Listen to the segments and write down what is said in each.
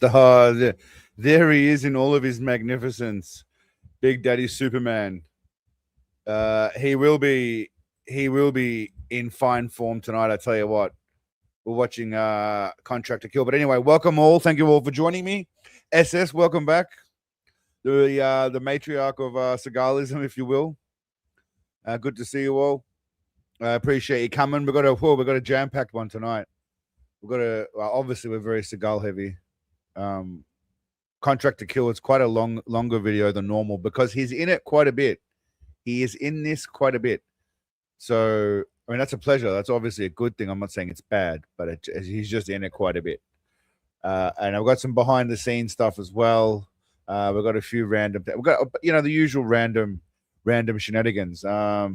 There he is in all of his magnificence, Big Daddy Superman. He will be in fine form tonight. I tell you what. We're watching Contract to Kill. But anyway, welcome all. Thank you all for joining me. SS, welcome back. The matriarch of Seagalism, if you will. Good to see you all. I appreciate you coming. We've got a jam-packed one tonight. Obviously we're very Seagal heavy. Contract to Kill is quite a longer video than normal because he's in it quite a bit. He is in this quite a bit. So, I mean, that's a pleasure. That's obviously a good thing. I'm not saying it's bad, but he's just in it quite a bit. And I've got some behind the scenes stuff as well. We've got a few random, we've got, the usual random shenanigans. But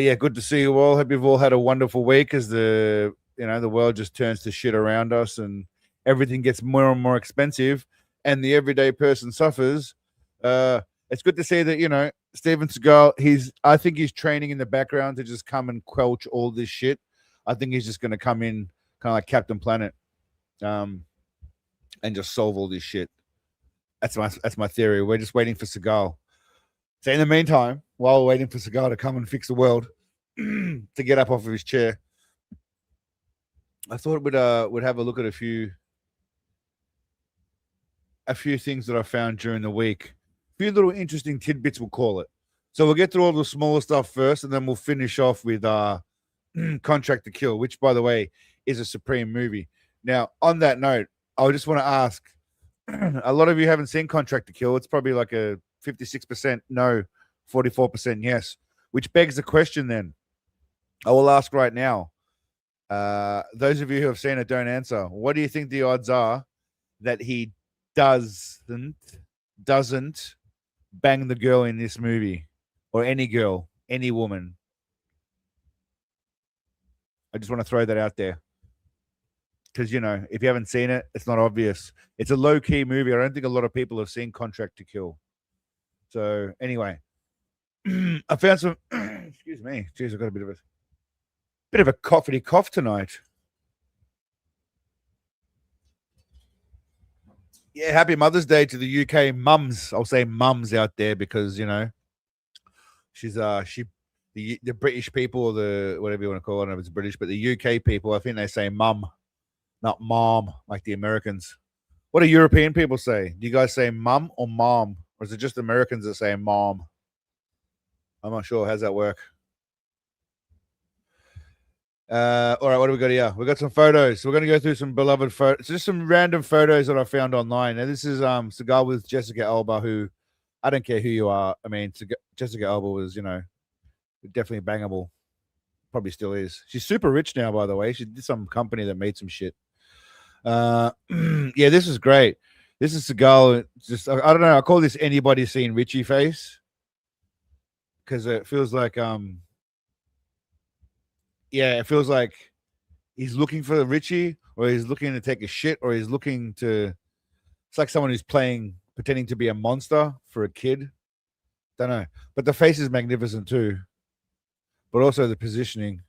yeah, good to see you all. Hope you've all had a wonderful week as the world just turns to shit around us and everything gets more and more expensive and the everyday person suffers. It's good to see that, Steven Seagal, I think he's training in the background to just come and quelch all this shit. I think he's just going to come in kind of like Captain Planet and just solve all this shit. That's my theory. We're just waiting for Seagal. So in the meantime, while we're waiting for Seagal to come and fix the world, to get up off of his chair, I thought we'd have a look at a few things that I found during the week. Few little interesting tidbits, we'll call it. So we'll get through all the smaller stuff first, and then we'll finish off with Contract to Kill, which, by the way, is a supreme movie. Now, on that note, I just want to ask, a lot of you haven't seen Contract to Kill. It's probably like a 56% no, 44% yes, which begs the question then. I will ask right now. Those of you who have seen it, don't answer. What do you think the odds are that he doesn't bang the girl in this movie, or any girl, any woman? I just want to throw that out there because if you haven't seen it, it's not obvious. It's a low-key movie. I don't think a lot of people have seen Contract to Kill. So anyway, I found some. Excuse me. Jeez, I've got a bit of a coughity cough tonight. Yeah, happy Mother's Day to the UK mums. I'll say mums out there because she's the British people, or the whatever you want to call it. I don't know if it's British, but the UK people, I think they say mum, not mom, like the Americans. What do European people say? Do you guys say mum or mom, or is it just Americans that say mom? I'm not sure. How's that work? All right, what do we got here? We got some photos. So we're going to go through some beloved photos. Just some random photos that I found online. Now, this is Seagal with Jessica Alba, who I don't care who you are. I mean, Jessica Alba was, definitely bangable. Probably still is. She's super rich now, by the way. She did some company that made some shit. Yeah, this is great. This is Seagal. Just I don't know. I call this anybody seen Richie face because it feels like yeah, it feels like he's looking for Richie, or he's looking to take a shit, or he's looking to. It's like someone who's pretending to be a monster for a kid. Don't know, but the face is magnificent too. But also the positioning.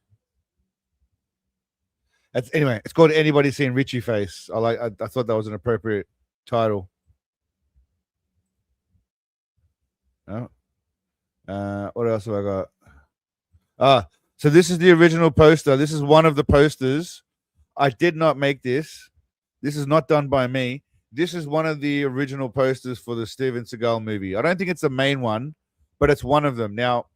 Anyway, it's called Anybody Seen Richie Face. I thought that was an appropriate title. No. What else have I got? So this is the original poster. This is one of the posters. I did not make this. This is not done by me. This is one of the original posters for the Steven Seagal movie. I don't think it's the main one, but it's one of them. Now,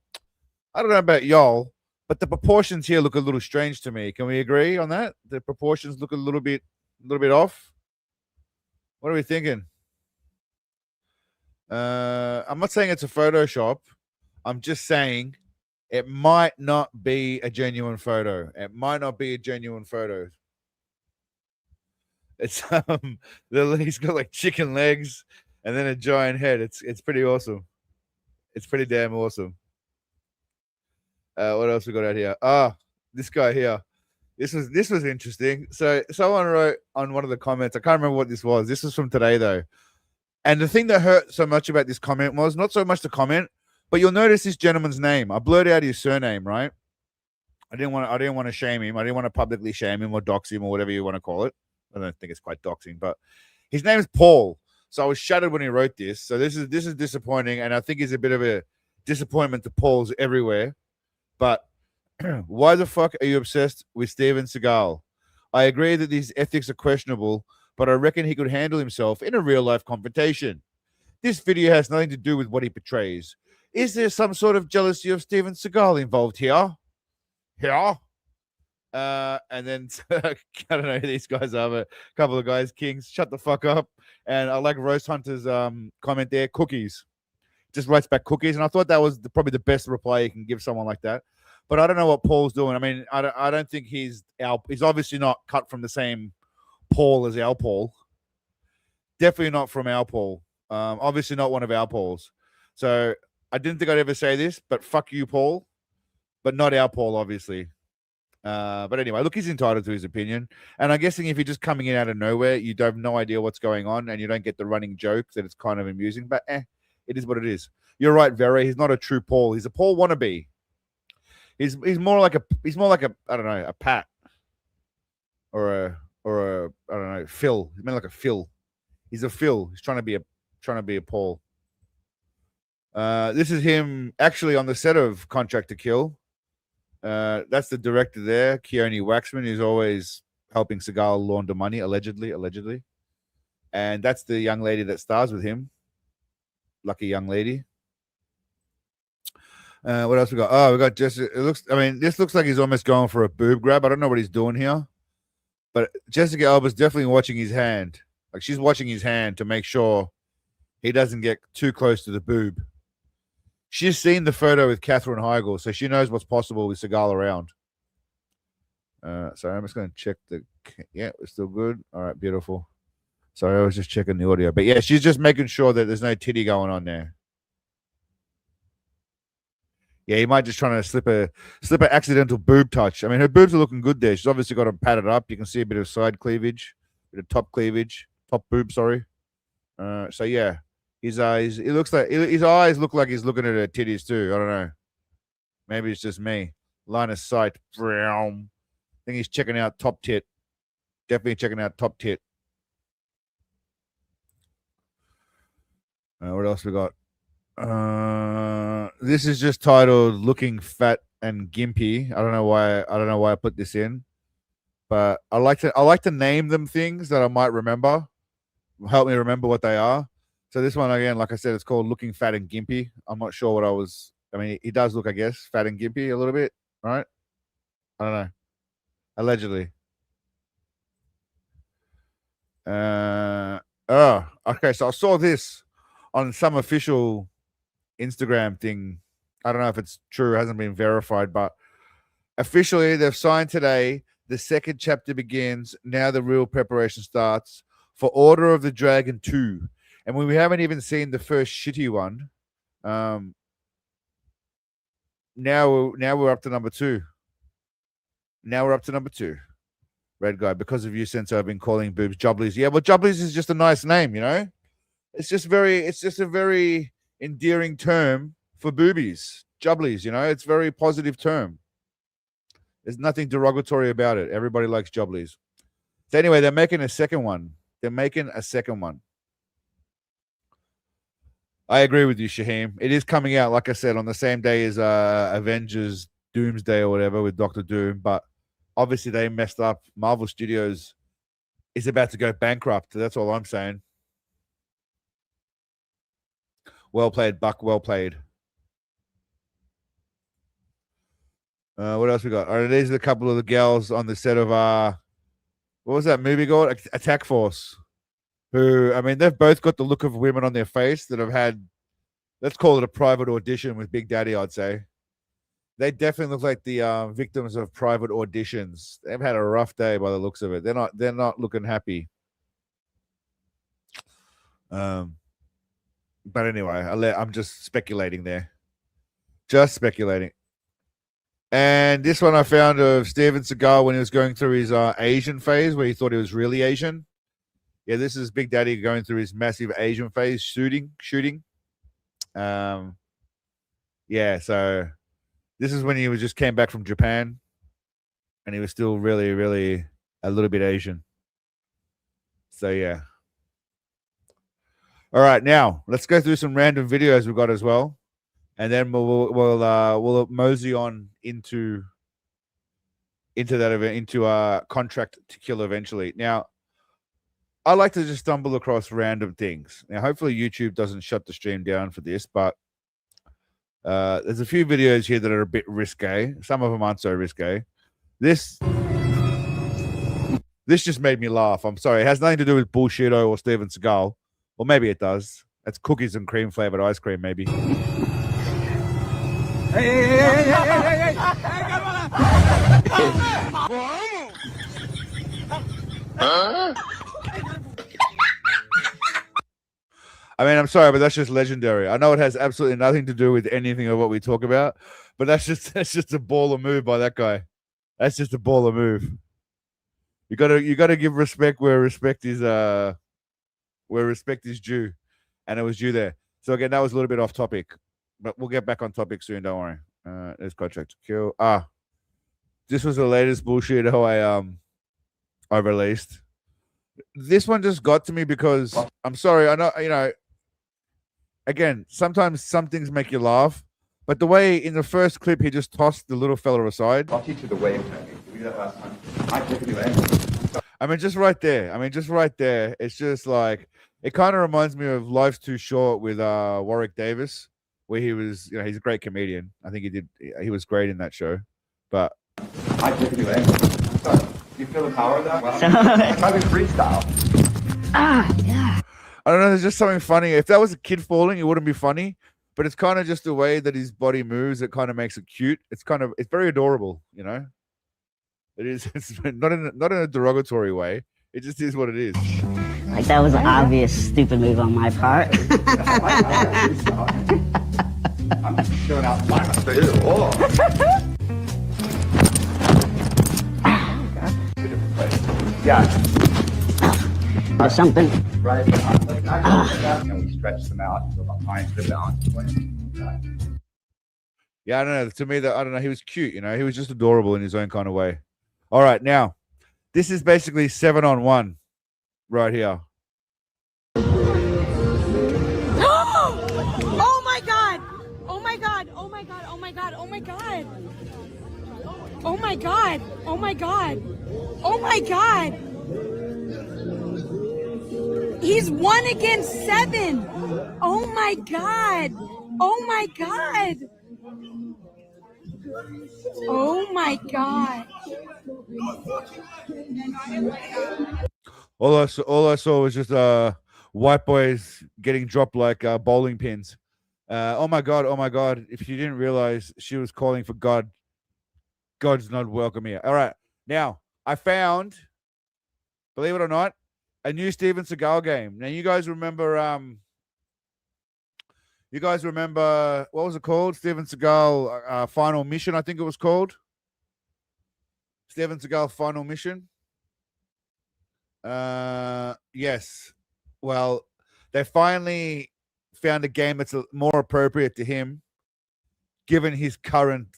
I don't know about y'all, but the proportions here look a little strange to me. Can we agree on that? The proportions look a little bit off. What are we thinking? I'm not saying it's a Photoshop. I'm just saying it might not be a genuine photo. It might not be a genuine photo. It's he's got like chicken legs and then a giant head. It's pretty awesome. It's pretty damn awesome. What else we got out here? This guy here. This was interesting. So someone wrote on one of the comments. I can't remember what this was. This was from today though. And the thing that hurt so much about this comment was not so much the comment, but you'll notice this gentleman's name. I blurred out his surname, right? I didn't want to shame him. I didn't want to publicly shame him or dox him or whatever you want to call it. I don't think it's quite doxing, but his name is Paul. So I was shattered when he wrote this. So this is disappointing, and I think he's a bit of a disappointment to Pauls everywhere. But why the fuck are you obsessed with Steven Seagal? I agree that these ethics are questionable, but I reckon he could handle himself in a real life confrontation. This video has nothing to do with what he portrays. Is there some sort of jealousy of Steven Seagal involved here? Here? And then I don't know who these guys are, but a couple of guys, Kings, shut the fuck up. And I like Roast Hunter's comment there, cookies. Just writes back cookies, and I thought that was probably the best reply you can give someone like that. But I don't know what Paul's doing. I mean, I don't think he's obviously not cut from the same Paul as our Paul. Definitely not from our Paul. Obviously not one of our Pauls. So I didn't think I'd ever say this, but fuck you, Paul. But not our Paul, obviously. But anyway, look, he's entitled to his opinion. And I'm guessing if you're just coming in out of nowhere, you have no idea what's going on, and you don't get the running joke that it's kind of amusing. But it is what it is. You're right, Vera. He's not a true Paul. He's a Paul wannabe. He's more like a I don't know, a Pat or a I don't know, Phil. He's like a Phil. He's a Phil. He's trying to be a Paul. This is him actually on the set of Contract to Kill. That's the director there, Keone Waxman, who's always helping Seagal launder money, allegedly. And that's the young lady that stars with him. Lucky young lady. What else we got? Oh, we got Jessica. This looks like he's almost going for a boob grab. I don't know what he's doing here. But Jessica Alba's definitely watching his hand. Like, she's watching his hand to make sure he doesn't get too close to the boob. She's seen the photo with Katherine Heigl, so she knows what's possible with Seagal around. Sorry, I'm just going to check the... Yeah, we're still good. All right, beautiful. Sorry, I was just checking the audio. But yeah, she's just making sure that there's no titty going on there. Yeah, he might just trying to slip a accidental boob touch. I mean, her boobs are looking good there. She's obviously got them padded up. You can see a bit of side cleavage, bit of top cleavage, top boob. Sorry. So yeah, his eyes. It looks like his eyes look like he's looking at her titties too. I don't know. Maybe it's just me. Line of sight. I think he's checking out top tit. Definitely checking out top tit. What else we got? This is just titled "Looking Fat and Gimpy." I don't know why I put this in, but I like to name them things that I might remember. Help me remember what they are. So this one again, like I said, it's called "Looking Fat and Gimpy." I'm not sure what I was. I mean, he does look, I guess, fat and gimpy a little bit, right? I don't know. Allegedly. Okay. So I saw this on some official Instagram thing. I don't know if it's true, it hasn't been verified, but officially they've signed today. The second chapter begins. Now the real preparation starts for Order of the Dragon 2. And we haven't even seen the first shitty one. Now we're up to number 2. Red guy, because of you, since I've been calling boobs Jubblies. Yeah, well, Jubblies is just a nice name, you know? It's just a very endearing term for boobies. Jubblies, you know? It's a very positive term. There's nothing derogatory about it. Everybody likes Jubblies. So anyway, they're making a second one. I agree with you, Shaheem. It is coming out, like I said, on the same day as Avengers Doomsday or whatever with Doctor Doom, but obviously they messed up. Marvel Studios is about to go bankrupt. That's all I'm saying. Well played, Buck. Well played. What else we got? All right, these are a couple of the gals on the set of what was that movie called? Attack Force. Who, I mean, they've both got the look of women on their face that have had, let's call it a private audition with Big Daddy, I'd say. They definitely look like the victims of private auditions. They've had a rough day by the looks of it. They're not looking happy. But anyway, I'm just speculating there. Just speculating. And this one I found of Steven Seagal when he was going through his Asian phase, where he thought he was really Asian. Yeah, this is Big Daddy going through his massive Asian phase, shooting. Yeah, so this is when he just came back from Japan, and he was still really, really a little bit Asian. So yeah. All right, now let's go through some random videos we've got as well, and then we'll mosey on into that event, into Contract to Kill eventually. Now, I like to just stumble across random things. Now, hopefully YouTube doesn't shut the stream down for this, but there's a few videos here that are a bit risque. Some of them aren't so risque. This just made me laugh. I'm sorry. It has nothing to do with Bullshito or Steven Seagal. Or maybe it does. It's cookies and cream flavored ice cream, maybe. Hey, I mean, I'm sorry, but that's just legendary. I know it has absolutely nothing to do with anything of what we talk about, but that's just a baller move by that guy. That's just a baller move. You gotta give respect where respect is due, and it was due there. So again, that was a little bit off topic, but we'll get back on topic soon. Don't worry. There's Contract to Kill. This was the latest bullshit I released. This one just got to me because I'm sorry. I know again, sometimes some things make you laugh, but the way in the first clip he just tossed the little fella aside. I'll teach you the wave technique. We did that last time. I can do anything. I mean, just right there. It's just like, it kind of reminds me of Life's Too Short with Warwick Davis, where he was, he's a great comedian. I think he was great in that show. But I can do anything. So, you feel the power of that? Well, I'm probably freestyle. Yeah. I don't know, there's just something funny. If that was a kid falling, it wouldn't be funny. But it's kind of just the way that his body moves. It kind of makes it cute. It's very adorable, It is. It's not in a derogatory way. It just is what it is. Like, that was an obvious stupid move on my part. I'm showing out my face. Oh. Yeah. Or something. Right. And we stretch them out until behind the balance point. Yeah, I don't know. To me, I don't know. He was cute, He was just adorable in his own kind of way. All right, now, this is basically 7-on-1 right here. Oh my god! Oh my god! Oh my god! Oh my god! Oh my god! Oh my god! Oh my god! Oh my god! He's 1 against 7! Oh my god! Oh my god! Oh my god! All I saw was just white boys getting dropped like bowling pins. Oh my god! If you didn't realize, she was calling for God. God's not welcome here. All right, now I found, believe it or not, a new Steven Seagal game. Now you guys remember what was it called? Steven Seagal Final Mission, I think it was called. Steven Seagal Final Mission. Yes. Well, they finally found a game that's more appropriate to him, given his current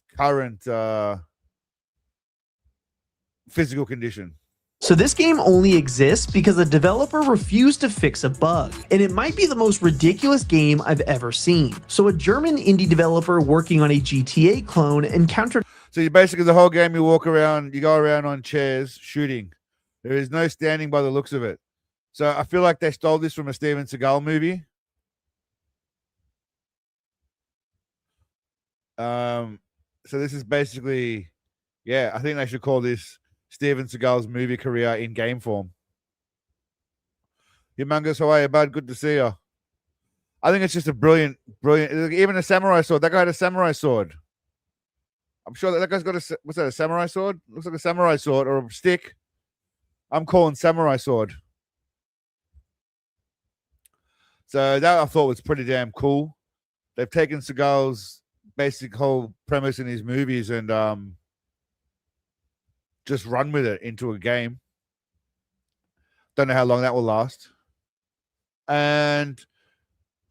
physical condition. So this game only exists because a developer refused to fix a bug, and it might be the most ridiculous game I've ever seen. So a German indie developer working on a GTA clone encountered... So you basically, the whole game, you go around on chairs shooting. There is no standing by the looks of it. So I feel like they stole this from a Steven Seagal movie. So this is basically, I think they should call this Steven Seagal's movie career in game form. Humongous, how are you, bud? Good to see you. I think it's just a brilliant. Even a samurai sword. That guy had a samurai sword. I'm sure that guy's got what's that, a samurai sword? Looks like a samurai sword or a stick. I'm calling samurai sword. So that I thought was pretty damn cool. They've taken Seagal's basic whole premise in his movies and just run with it into a game. Don't know how long that will last. And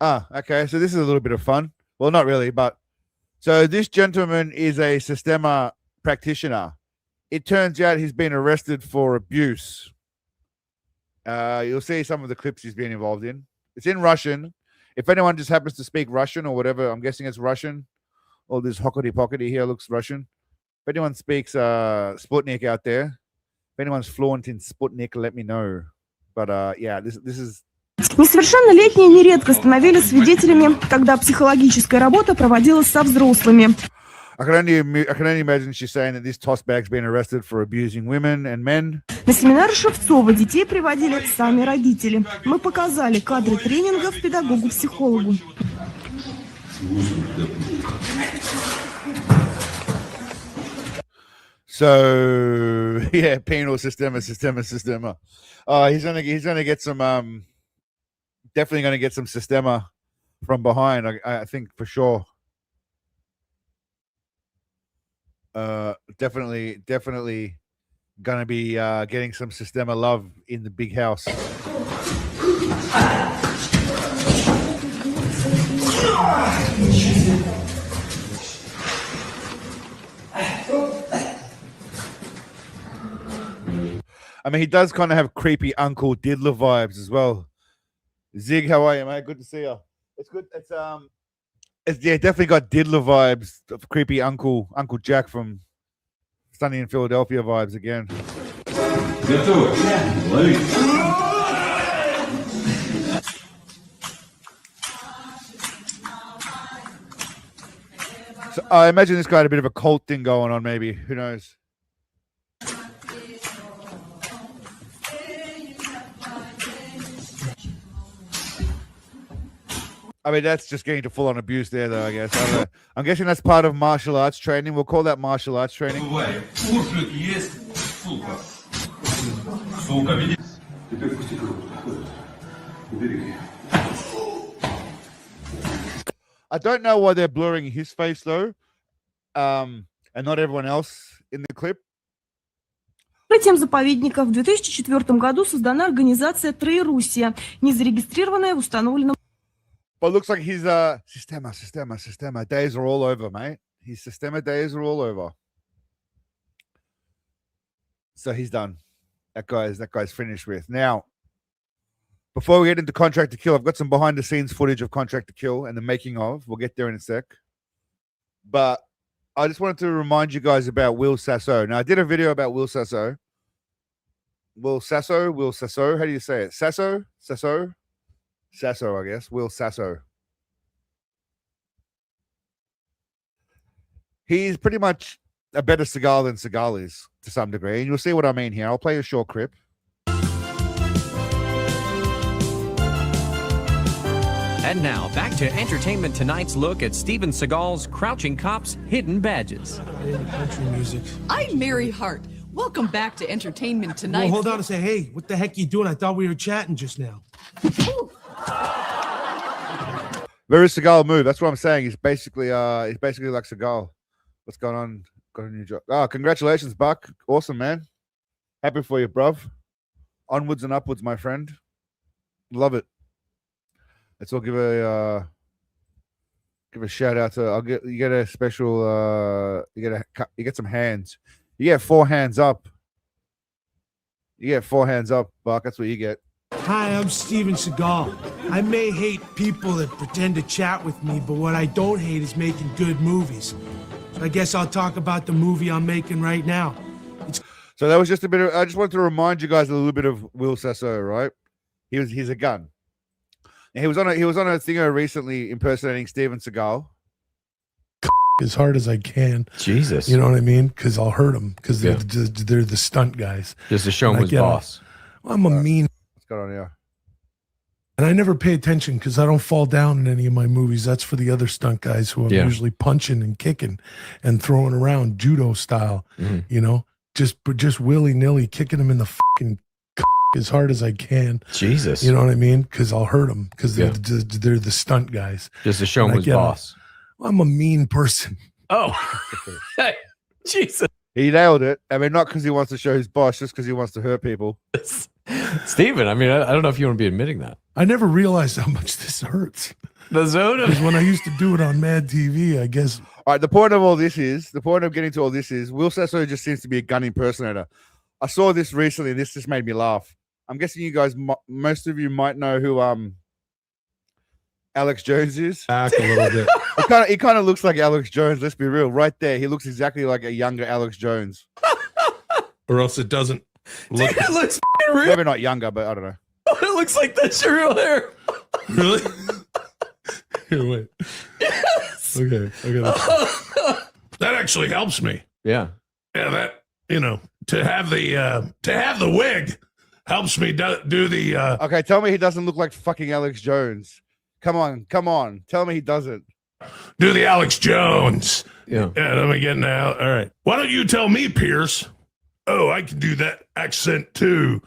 okay, so this is a little bit of fun. Well, not really, but so this gentleman is a Systema practitioner. It turns out he's been arrested for abuse. You'll see some of the clips he's been involved in. It's in Russian. If anyone just happens to speak Russian or whatever, I'm guessing it's Russian. All this hockety pockety here looks Russian. If anyone speaks Sputnik out there, if anyone's fluent in Sputnik, let me know. But yeah, this is. Несовершеннолетние нередко становились свидетелями, когда психологическая работа проводилась со взрослыми. I can only imagine she's saying that this tossbag's been arrested for abusing women and men. На семинары Шевцова детей приводили сами родители. Мы показали кадры тренингов педагогу-психологу. So yeah, penal Systema. He's gonna get some definitely gonna get some Systema from behind. I think for sure. Definitely gonna be getting some Systema love in the big house. I mean, he does kind of have creepy Uncle Diddler vibes as well. Zig, how are you, mate? Good to see you. It's good. It's yeah, definitely got Diddler vibes of creepy Uncle Jack from Sunny in Philadelphia vibes again. So I imagine this guy had a bit of a cult thing going on, maybe. Who knows? I mean, that's just getting to full-on abuse there, though, I guess. I don't know. I'm guessing that's part of martial arts training. We'll call that martial arts training. I don't know why they're blurring his face, though, and not everyone else in the clip. Открытием заповедника в 2004 году создана организация Троерусия, не зарегистрированная в установленном. But it looks like his Systema days are all over, mate. His Systema days are all over. So he's done. That guy's finished with. Now, before we get into Contract to Kill, I've got some behind the scenes footage of Contract to Kill and the making of. We'll get there in a sec. But I just wanted to remind you guys about Will Sasso. Now, I did a video about Will Sasso. Will Sasso. How do you say it? Sasso, I guess. Will Sasso. He's pretty much a better Seagal than Seagal is to some degree. And you'll see what I mean here. I'll play a short clip. And now, back to Entertainment Tonight's look at Steven Seagal's Crouching Cops Hidden Badges. Country music. I'm Mary Hart. Welcome back to Entertainment Tonight. Well, hold on and say, hey, what the heck you doing? I thought we were chatting just now. Very Seagal move. That's what I'm saying. He's basically like Seagal. What's going on? Got a new job. Oh, congratulations, Buck. Awesome, man. Happy for you, bruv. Onwards and upwards, my friend. Love it. Let's all give a shout out to. You get a special. You get some hands. You get 4 hands up. You get 4 hands up, Buck. That's what you get. Hi, I'm Steven Seagal. I may hate people that pretend to chat with me, but what I don't hate is making good movies. So I guess I'll talk about the movie I'm making right now. So that was just a bit of. I just wanted to remind you guys a little bit of Will Sasso, right? He's a gun. And he was on a thingo recently impersonating Steven Seagal. As hard as I can. Jesus. You know what I mean? Because I'll hurt them because they're the stunt guys. Just to show him his boss. I'm a mean. What's going on here? And I never pay attention because I don't fall down in any of my movies. That's for the other stunt guys who I'm usually punching and kicking and throwing around judo style. You know, just willy nilly kicking them in the fucking as hard as I can. Jesus. You know what I mean? Because I'll hurt them because they're the stunt guys. Just to show him his boss. I'm a mean person. Oh, Jesus. He nailed it. I mean, not because he wants to show his boss, just because he wants to hurt people. Steven, I mean, I don't know if you want to be admitting that. I never realized how much this hurts. The zone Because when I used to do it on Mad TV, I guess. All right, the point of getting to all this is, Will Sasso just seems to be a gun impersonator. I saw this recently, and this just made me laugh. I'm guessing you guys, most of you might know who Alex Jones is. Back a little bit. He kind of looks like Alex Jones. Let's be real, right there. He looks exactly like a younger Alex Jones. Or else it doesn't look. It looks real. Maybe not younger, but I don't know. It looks like that's your real hair. Really? Here, wait. Yes. Okay. That actually helps me. Yeah. Yeah, that to have the wig helps me do the. Okay, tell me he doesn't look like fucking Alex Jones. Come on. Tell me he doesn't. Do the Alex Jones. Yeah. Let me get now. All right. Why don't you tell me, Pierce? Oh, I can do that accent too.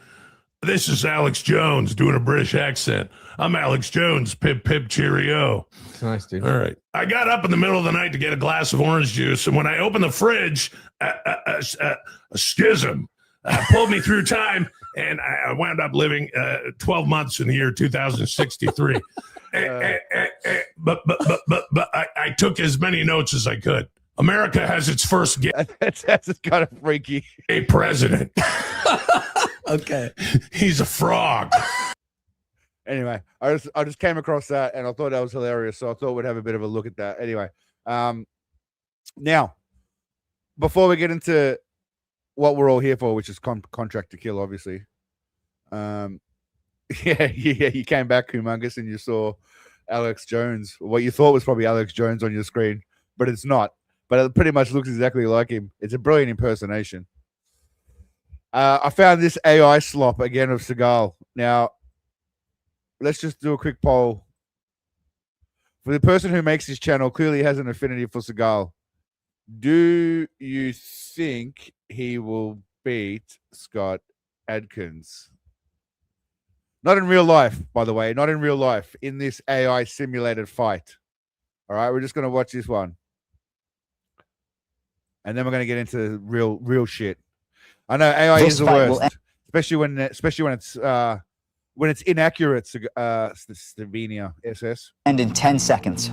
This is Alex Jones doing a British accent. I'm Alex Jones. Pip, pip, cheerio. Nice, dude. All right. I got up in the middle of the night to get a glass of orange juice, and when I opened the fridge, a schism pulled me through time, and I wound up living 12 months in the year 2063. But I took as many notes as I could. America has its first gay That's kind of freaky. president. Okay. He's a frog. Anyway, I just came across that and I thought that was hilarious, so I thought we'd have a bit of a look at that. Anyway, now before we get into what we're all here for, which is Contract to Kill, obviously. Yeah, you came back, Humongous, and you saw Alex Jones. What you thought was probably Alex Jones on your screen, but it's not. But it pretty much looks exactly like him. It's a brilliant impersonation. I found this AI slop again of Seagal. Now, let's just do a quick poll. For the person who makes this channel, clearly has an affinity for Seagal. Do you think he will beat Scott Adkins? Not in real life, by the way. Not in real life. In this AI simulated fight. All right, we're just going to watch this one. And then we're going to get into real shit. I know AI is the worst, especially when it's inaccurate. Slovenia SS. And in 10 seconds.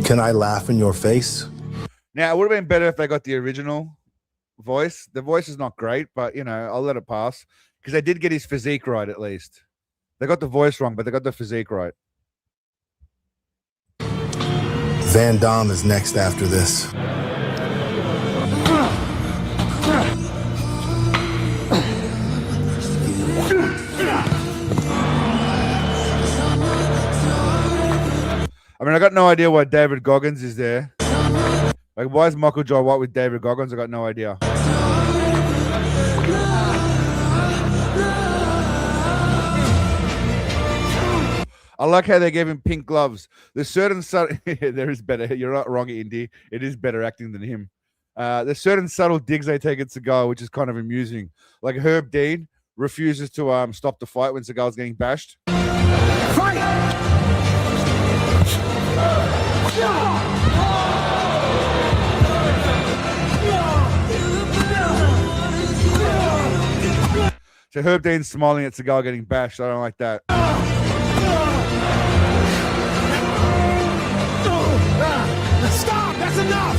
Can I laugh in your face? Now, it would have been better if they got the original voice. The voice is not great, but I'll let it pass because they did get his physique right at least. They got the voice wrong, but they got the physique right. Van Damme is next after this. I mean, I got no idea why David Goggins is there. Like, why is Michael Jai White with David Goggins? I got no idea. I like how they gave him pink gloves. There's certain there is better. You're not wrong, Indy. It is better acting than him. There's certain subtle digs they take at Seagal, which is kind of amusing. Like Herb Dean refuses to stop the fight when Seagal's getting bashed. Fight! So Herb Dean's smiling at Seagal getting bashed. I don't like that. Stop! That's enough!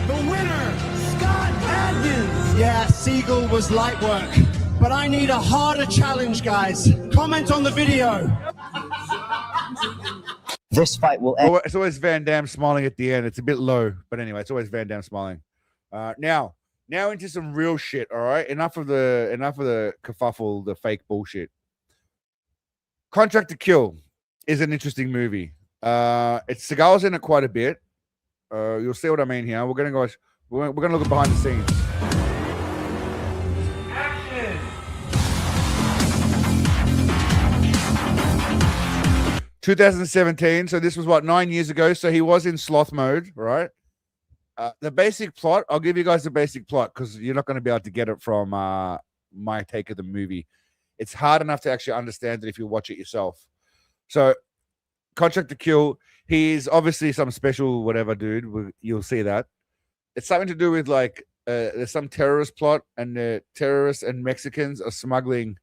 The winner, Scott Adkins! Yeah, Seagal was light work, but I need a harder challenge, guys. Comment on the video. This fight will end. Well, it's always Van Damme smiling at the end. It's a bit low, but anyway, it's always Van Damme smiling. Now into some real shit. All right, enough of the kerfuffle, the fake bullshit. Contract to Kill is an interesting movie. It's Seagal's in it quite a bit. You'll see what I mean here. We're gonna look at behind the scenes. Action. 2017. So this was 9 years ago. So he was in sloth mode, right? The basic plot. I'll give you guys the basic plot because you're not going to be able to get it from my take of the movie. It's hard enough to actually understand it if you watch it yourself. So, Contract to Kill. He's obviously some special whatever dude. You'll see that. It's something to do with like there's some terrorist plot, and the terrorists and Mexicans are smuggling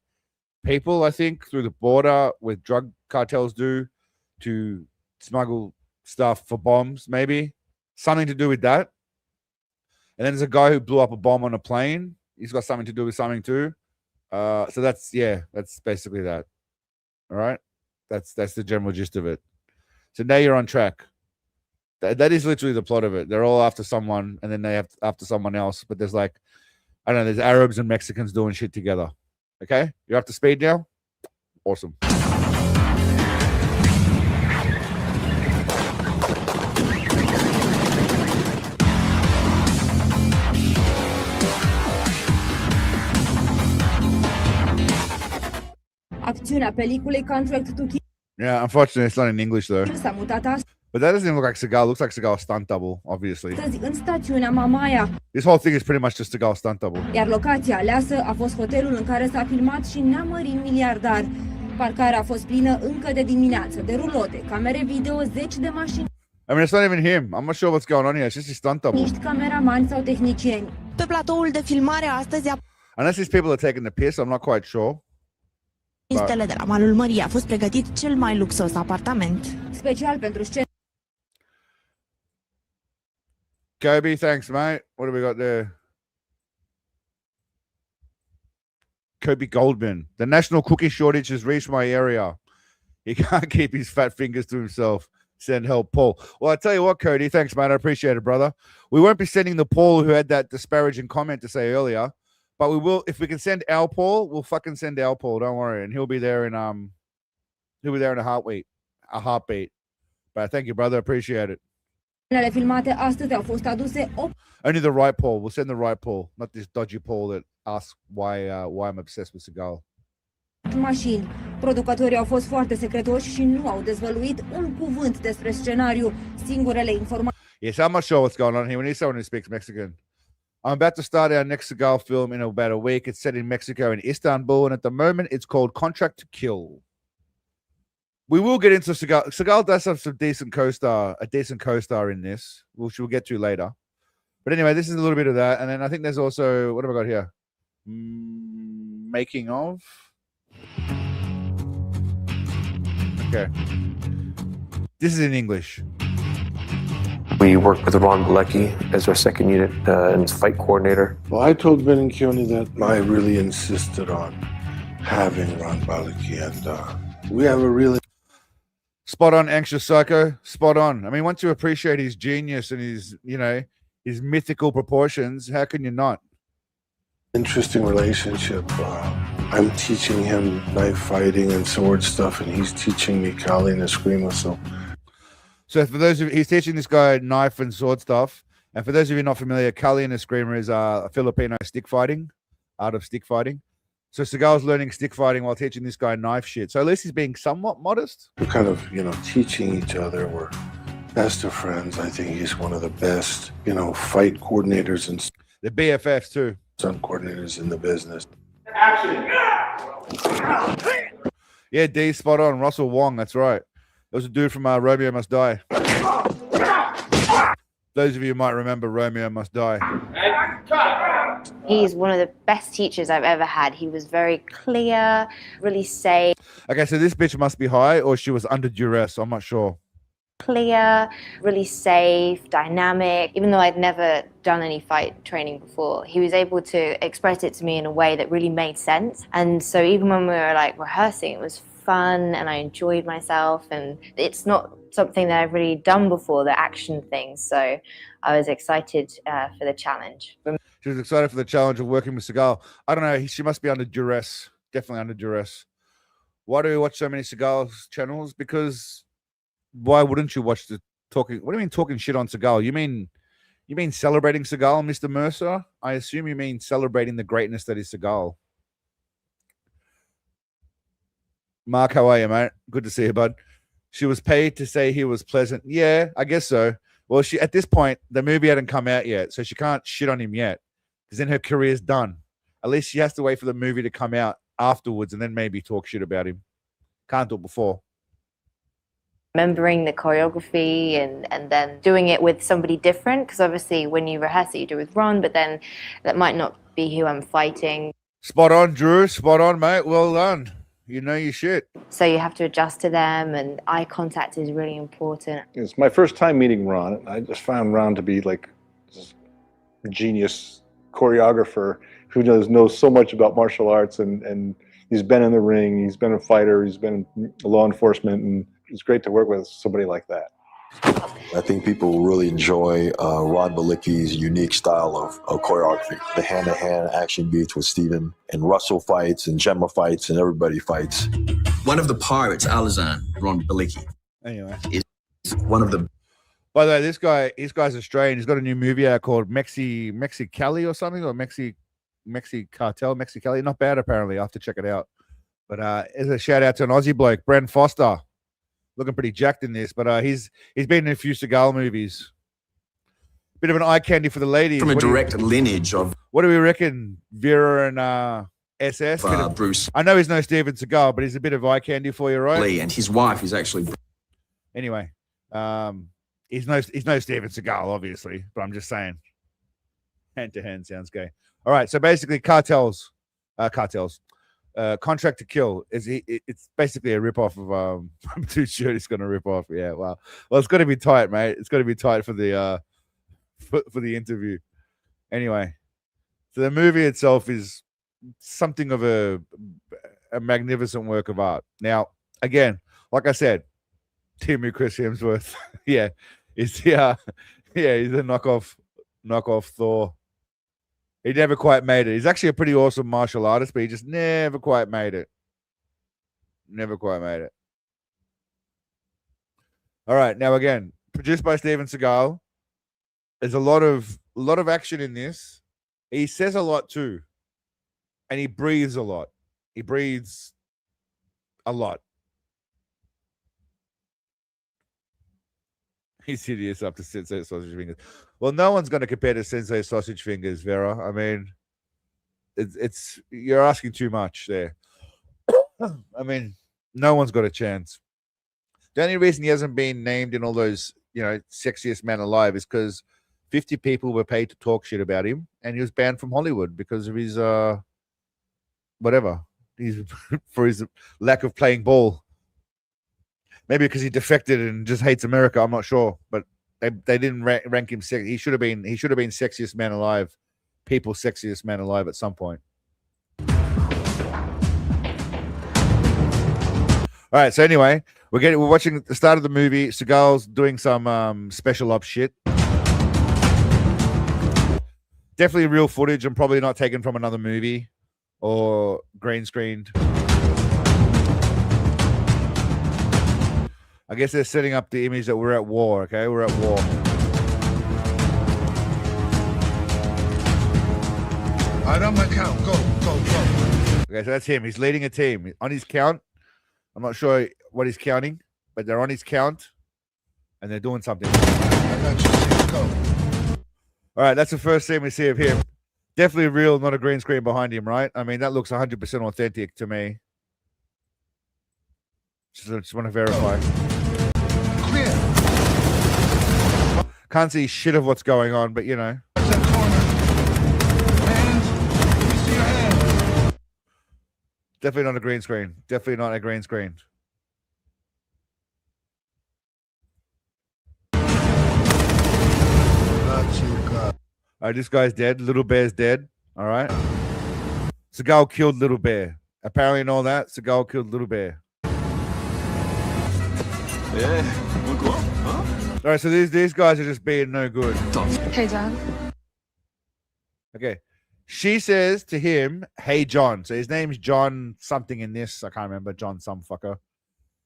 people, I think, through the border with drug cartels do to smuggle stuff for bombs, maybe something to do with that. And then there's a guy who blew up a bomb on a plane. He's got something to do with something too. So that's basically that. All right. That's the general gist of it. So now you're on track. That is literally the plot of it. They're all after someone, and then they have after someone else. But there's like, I don't know, there's Arabs and Mexicans doing shit together. Okay? You're up to speed now? Awesome. Acțiunea peliculei Contract to Kill Yeah, unfortunately, it's not in English though. s-a mutat But that doesn't even look like Seagal. It looks like Seagal's stunt double, obviously. astăzi în stațiunea Mamaia, This whole thing is pretty much just Seagal's stunt double. iar locația aleasă a fost hotelul în care s-a filmat și neamărin miliardar. Parcarea a fost plină încă de dimineață, de rulote, camere video, zeci de mașini, I mean, it's not even him. I'm not sure what's going on here. It's just his stunt double. cameramani sau tehnicieni. Pe platoul de filmare astăzi, Unless these people are taking the piss, I'm not quite sure. artistele de la malul mării a fost pregătit cel mai luxos apartament. Special pentru scenă. Kobe, thanks, mate. What do we got there? Kobe Goldman. The national cookie shortage has reached my area. He can't keep his fat fingers to himself. Send help, Paul. Well, I tell you what, Cody, thanks, man. I appreciate it, brother. We won't be sending the Paul who had that disparaging comment to say earlier, but we will. If we can send our Paul, we'll fucking send our Paul. Don't worry, and he'll be there in a heartbeat. But thank you, brother. Appreciate it. Scenele filmate astăzi au fost aduse 8 Only the right Paul. We'll send the right Paul, not this dodgy Paul that asks why I'm obsessed with Seagal. mașini. Producătorii au fost foarte secretoși și nu au dezvăluit un cuvânt despre scenariu. Singurele informații Yes, I'm not sure what's going on here. We need someone who speaks Mexican. I'm about to start our next Seagal film in about a week. It's set in Mexico and Istanbul, and at the moment it's called Contract to Kill. We will get into Seagal. Seagal does have a decent co-star in this, which we'll get to later. But anyway, this is a little bit of that. And then I think there's also, what have I got here? Making of. Okay. This is in English. We worked with Ron Bilecki as our second unit and fight coordinator. Well, I told Ben and Keone that I really insisted on having Ron Bilecki, and we have a really Spot on, Anxious Psycho. Spot on. I mean, once you appreciate his genius and his, his mythical proportions, how can you not? interesting relationship. I'm teaching him knife fighting and sword stuff, and he's teaching me Kali and Eskrima. So for those of you, he's teaching this guy knife and sword stuff. And for those of you not familiar, Kali and Eskrima is a Filipino stick fighting, art of stick fighting. So Seagal's learning stick fighting while teaching this guy knife shit. So at least he's being somewhat modest. We're kind of, teaching each other. We're best of friends. I think he's one of the best, fight coordinators and the BFFs too. Stunt coordinators in the business. Action! Yeah, D, spot on. Russell Wong, that's right. There was a dude from Romeo Must Die. Those of you might remember Romeo Must Die. He's one of the best teachers I've ever had. He was very clear, really safe. Okay, so this bitch must be high or she was under duress. I'm not sure. Clear, really safe, dynamic. Even though I'd never done any fight training before, he was able to express it to me in a way that really made sense. And so even when we were rehearsing, it was fun and I enjoyed myself. And it's not something that I've really done before, the action thing. So I was excited for the challenge. She was excited for the challenge of working with Seagal. I don't know. She must be under duress. Definitely under duress. Why do we watch so many Seagal channels? Because why wouldn't you watch the talking? What do you mean talking shit on Seagal? You mean celebrating Seagal, Mr. Mercer? I assume you mean celebrating the greatness that is Seagal. Mark, how are you, mate? Good to see you, bud. She was paid to say he was pleasant. Yeah, I guess so. Well, she at this point, the movie hadn't come out yet, so she can't shit on him yet because then her career's done. At least she has to wait for the movie to come out afterwards and then maybe talk shit about him. Can't do it before. Remembering the choreography and then doing it with somebody different, because obviously when you rehearse it, you do it with Ron, but then that might not be who I'm fighting. Spot on, Drew. Spot on, mate. Well done. You know your shit. So you have to adjust to them, and eye contact is really important. It's my first time meeting Ron. I just found Ron to be just genius choreographer who knows so much about martial arts, and he's been in the ring, he's been a fighter, he's been in law enforcement, and it's great to work with somebody like that. I think people will really enjoy Ron Balicki's unique style of choreography. The hand-to-hand action beats with Steven, and Russell fights, and Gemma fights, and everybody fights. One of the pirates, Alizan, Ron Balicki, Anyway, is one of the... By the way, this guy's Australian. He's got a new movie out called Mexicali or something, or Mexicali. Not bad, apparently. I have to check it out. But as a shout out to an Aussie bloke, Bren Foster, looking pretty jacked in this. But he's been in a few Seagal movies. Bit of an eye candy for the ladies. From a direct lineage of... What do we reckon, Vera and SS? Bruce. I know he's no Steven Seagal, but he's a bit of eye candy for you, right? Lee, and his wife is actually... Anyway, he's no Steven Seagal, obviously, but I'm just saying. Hand to hand sounds gay. All right, so basically, Contract to Kill it's basically a rip off of I'm too sure it's gonna rip off. Yeah, well, it's got to be tight, mate. It's got to be tight for the for the interview. Anyway, so the movie itself is something of a magnificent work of art. Now, again, like I said, Timmy Chris Hemsworth, he's a knockoff Thor. He never quite made it. He's actually a pretty awesome martial artist, but he just never quite made it. Never quite made it. All right, now again, produced by Steven Seagal. There's a lot of action in this. He says a lot too, and he breathes a lot. He breathes a lot. He's hideous up to Sensei Sausage Fingers. Well, no one's going to compare to Sensei Sausage Fingers, Vera. I mean, it's you're asking too much there. I mean, no one's got a chance. The only reason he hasn't been named in all those, sexiest man alive is because 50 people were paid to talk shit about him, and he was banned from Hollywood because of his whatever. He's for his lack of playing ball. Maybe because he defected and just hates America. I'm not sure, but they didn't rank him sexy. He should have been sexiest man alive, people's sexiest man alive at some point. All right. So anyway, we're watching the start of the movie. Seagal's doing some special ops shit. Definitely real footage and probably not taken from another movie or green screened. I guess they're setting up the image that we're at war, okay? We're at war. All right, on my count. Go. Okay, so that's him. He's leading a team. On his count, I'm not sure what he's counting, but they're on his count, and they're doing something. I got you. Go. All right, that's the first scene we see of him. Definitely real, not a green screen behind him, right? I mean, that looks 100% authentic to me. Just want to verify. Clear. Can't see shit of what's going on, but Hands. Let me see your hands. Definitely not a green screen. Definitely not a green screen. All right, this guy's dead. Little Bear's dead. All right. Seagal killed Little Bear. Apparently, and all that, Seagal killed Little Bear. All right, so these guys are just being no good. Hey, Dad. Okay. She says to him, hey, John. So his name's John something in this. I can't remember. John some fucker.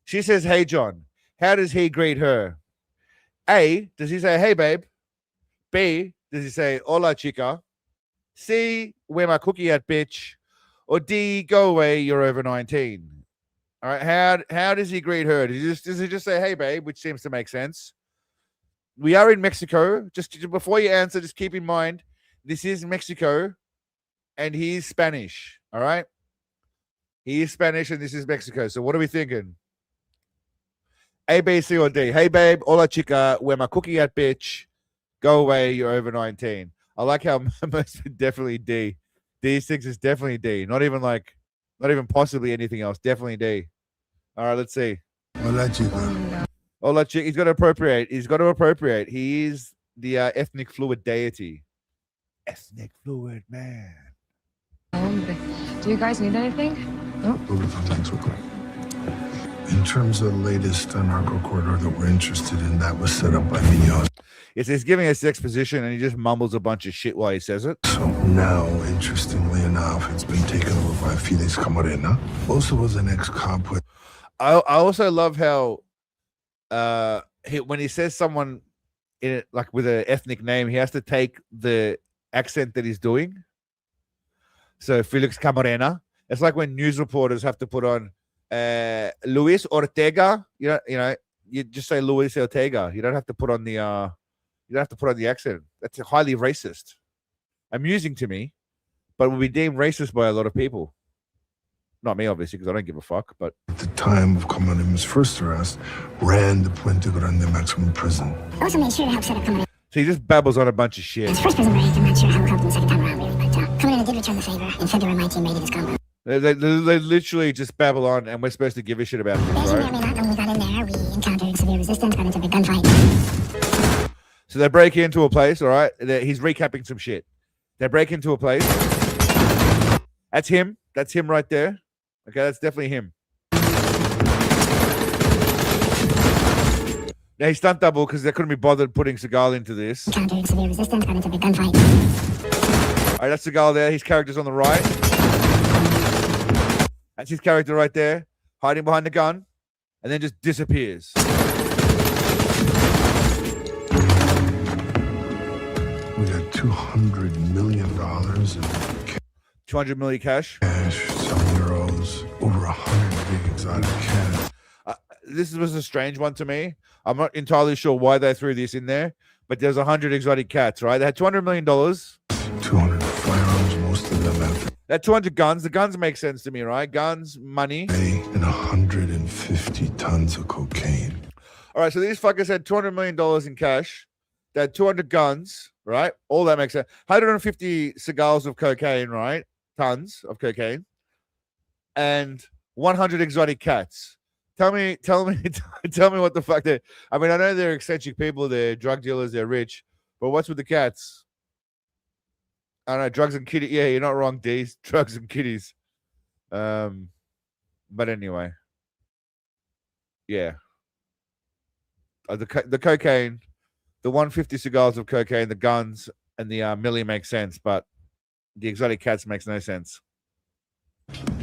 She says, hey, John. How does he greet her? A, does he say, hey, babe? B, does he say, hola, chica? C, where my cookie at, bitch? Or D, go away, you're over 19. All right, how does he greet her? Does he just say, hey, babe, which seems to make sense? We are in Mexico. Just before you answer, just keep in mind, this is Mexico, and he is Spanish, all right? He is Spanish, and this is Mexico. So what are we thinking? A, B, C, or D? Hey, babe, hola, chica, where my cookie at, bitch? Go away, you're over 19. I like how most definitely D. D6 is definitely D. Not even possibly anything else. Definitely D. All right, let's see. Hola, chica. Hola, chica. He's got to appropriate. He is the ethnic fluid deity. ethnic fluid man. Do you guys need anything? No? Thanks, in terms of the latest narco corridor that we're interested in, that was set up by Munoz. Yes, he's giving us exposition and he just mumbles a bunch of shit while he says it. So now, interestingly enough, it's been taken over by Felix Camarena. Also was an ex-cop. I also love how when he says someone in it, like with an ethnic name, he has to take the accent that he's doing. So Felix Camarena. It's like when news reporters have to put on Luis Ortega. You just say Luis Ortega. You don't have to put on the accent. That's highly racist. Amusing to me, but will be deemed racist by a lot of people. Not me, obviously, because I don't give a fuck. But at the time of Camarena's first arrest, ran the Puente Grande maximum prison. Also made sure to help set up Camarena. So he just babbles on a bunch of shit. His first prison break, I'm not sure how it helped him the second time around, really, but Camarena did return the favor. In February, my team raided his compound. They literally just babble on, and we're supposed to give a shit about this, As you may or right? may not, when we got in there, we encountered severe resistance, got into a big gunfight. So they break into a place, all right? He's recapping some shit. They break into a place. That's him. That's him right there. Okay, that's definitely him. Now he's stunt double because they couldn't be bothered putting Seagal into this. Encountered severe resistance, got into a big gunfight. All right, that's Seagal there. His character's on the right. That's his character right there, hiding behind the gun, and then just disappears. We got $200 million in cash. 200 million cash. Some euros, over 100 big exotic cats. This was a strange one to me. I'm not entirely sure why they threw this in there, but there's 100 exotic cats, right? They had $200 million. 200 firearms, most of them have. That 200 guns. The guns make sense to me, right? Guns, money. And 150 tons of cocaine. All right, so these fuckers had $200 million in cash. They had 200 guns, right? All that makes sense. 150 cigars of cocaine, right? Tons of cocaine. And 100 exotic cats. Tell me what the fuck they. I mean, I know they're eccentric people, they're drug dealers, they're rich, but what's with the cats? I don't know, drugs and kitties. Yeah, you're not wrong, D's. Drugs and kitties. But anyway, yeah. The cocaine, the 150 cigars of cocaine, the guns, and the milli makes sense, but the exotic cats makes no sense.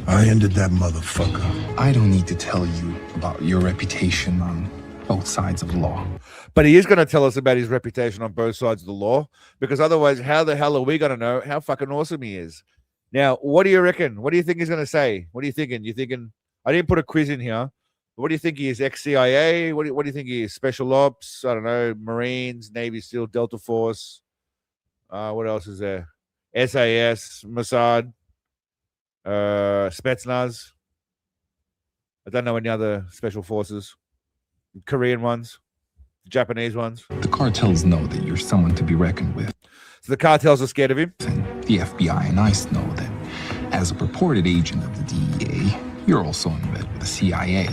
I ended that motherfucker. I don't need to tell you about your reputation on both sides of the law. But he is going to tell us about his reputation on both sides of the law, because otherwise, how the hell are we going to know how fucking awesome he is? Now, what do you reckon? What do you think he's going to say? What are you thinking? You thinking? I didn't put a quiz in here. What do you think he is? Ex-CIA? What do you think he is? Special Ops? I don't know. Marines, Navy SEAL, Delta Force. What else is there? SAS, Mossad, Spetsnaz. I don't know any other special forces. Korean ones, Japanese ones. The cartels know that you're someone to be reckoned with. So the cartels are scared of him? And the FBI and ICE know that as a purported agent of the DEA, you're also in bed with the CIA.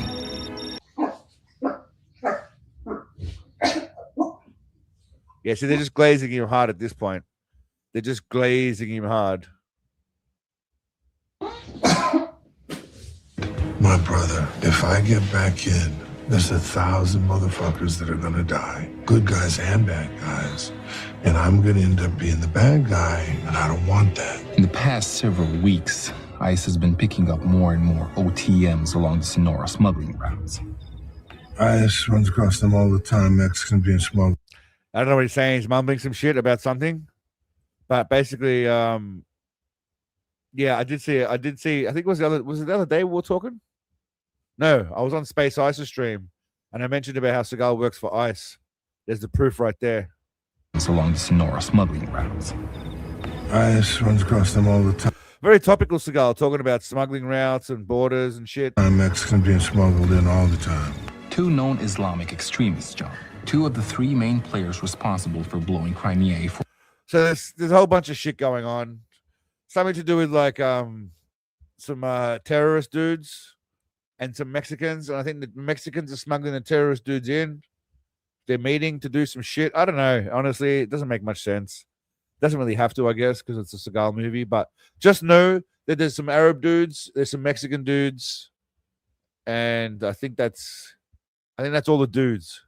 Yeah, so they're just glazing him hard at this point. They're just glazing him hard. My brother, if I get back in, there's 1,000 motherfuckers that are gonna die. Good guys and bad guys. And I'm gonna end up being the bad guy, and I don't want that. In the past several weeks, ICE has been picking up more and more OTMs along the Sonora smuggling routes. ICE runs across them all the time, Mexicans being smuggled. I don't know what he's saying. He's mumbling some shit about something. But basically, yeah, I did see, I think it was the other day we were talking? No, I was on Space ICE's stream, and I mentioned about how Seagal works for ICE. There's the proof right there. It's along the Sonora smuggling routes. ICE runs across them all the time. Very topical, Seagal, talking about smuggling routes and borders and shit. Mexicans being smuggled in all the time. 2 known Islamic extremists, John. 2 of the 3 main players responsible for blowing Crimea for. So there's a whole bunch of shit going on. Something to do with like some terrorist dudes and some Mexicans. And I think the Mexicans are smuggling the terrorist dudes in. They're meeting to do some shit. I don't know. Honestly, it doesn't make much sense. Doesn't really have to, I guess, because it's a Seagal movie. But just know that there's some Arab dudes, there's some Mexican dudes, and I think that's all the dudes.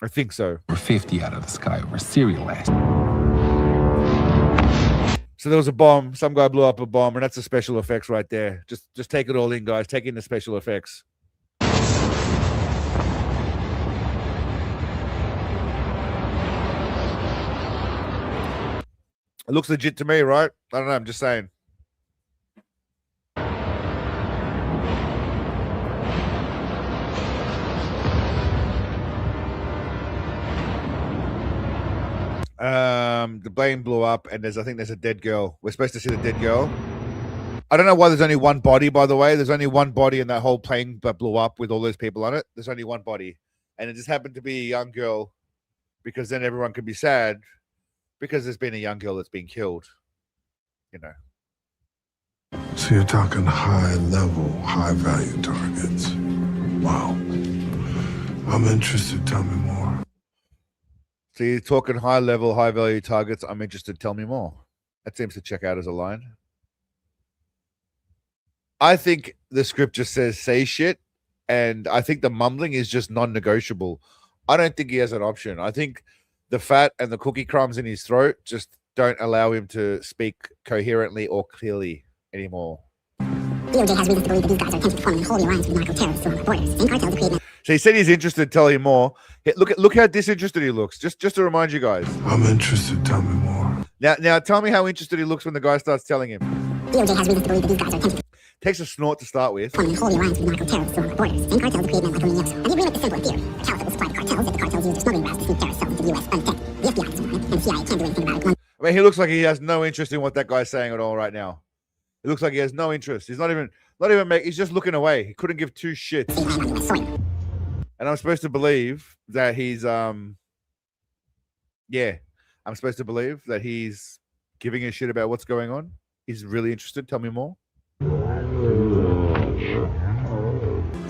I think so. We're 50 out of the sky over Syria last. So there was a bomb. Some guy blew up a bomb, and that's the special effects right there. Just take it all in, guys. Take in the special effects. It looks legit to me, right? I don't know. I'm just saying. The plane blew up, and I think there's a dead girl. We're supposed to see the dead girl. I don't know why there's only one body, by the way. There's only one body in that whole plane that blew up with all those people on it. There's only one body. And it just happened to be a young girl, because then everyone could be sad because there's been a young girl that's been killed. You know. So you're talking high level, high value targets. Wow. I'm interested. Tell me more. So you're talking high level, high value targets. I'm interested. Tell me more. That seems to check out as a line. I think the script just says say shit, and I think the mumbling is just non-negotiable. I don't think he has an option. I think the fat and the cookie crumbs in his throat just don't allow him to speak coherently or clearly anymore. DOJ has reason to believe that these guys are attempting to form an unholy alliance with narco-terrorists along our borders and cartels to create... So he said he's interested. Tell him more. Hey, look how disinterested he looks. Just to remind you guys. I'm interested. Tell me more. Now tell me how interested he looks when the guy starts telling him. DOJ has reason to believe that these guys are attempting to takes a snort to start with. Form an unholy alliance with narco-terrorists along our borders and cartels to create men like Romeo. And the agreement is simple in theory. The caliphate will supply the cartels if the cartels use their smuggling routes to sneak terrorist cells into the U.S. undetected. The FBI doesn't want it, and the CIA can't do anything about it. I mean, he looks like he has no interest in what that guy's saying at all right now. It looks like he has no interest. He's not even he's just looking away. He couldn't give two shits. And I'm supposed to believe that he's I'm supposed to believe that he's giving a shit about what's going on. He's really interested. Tell me more.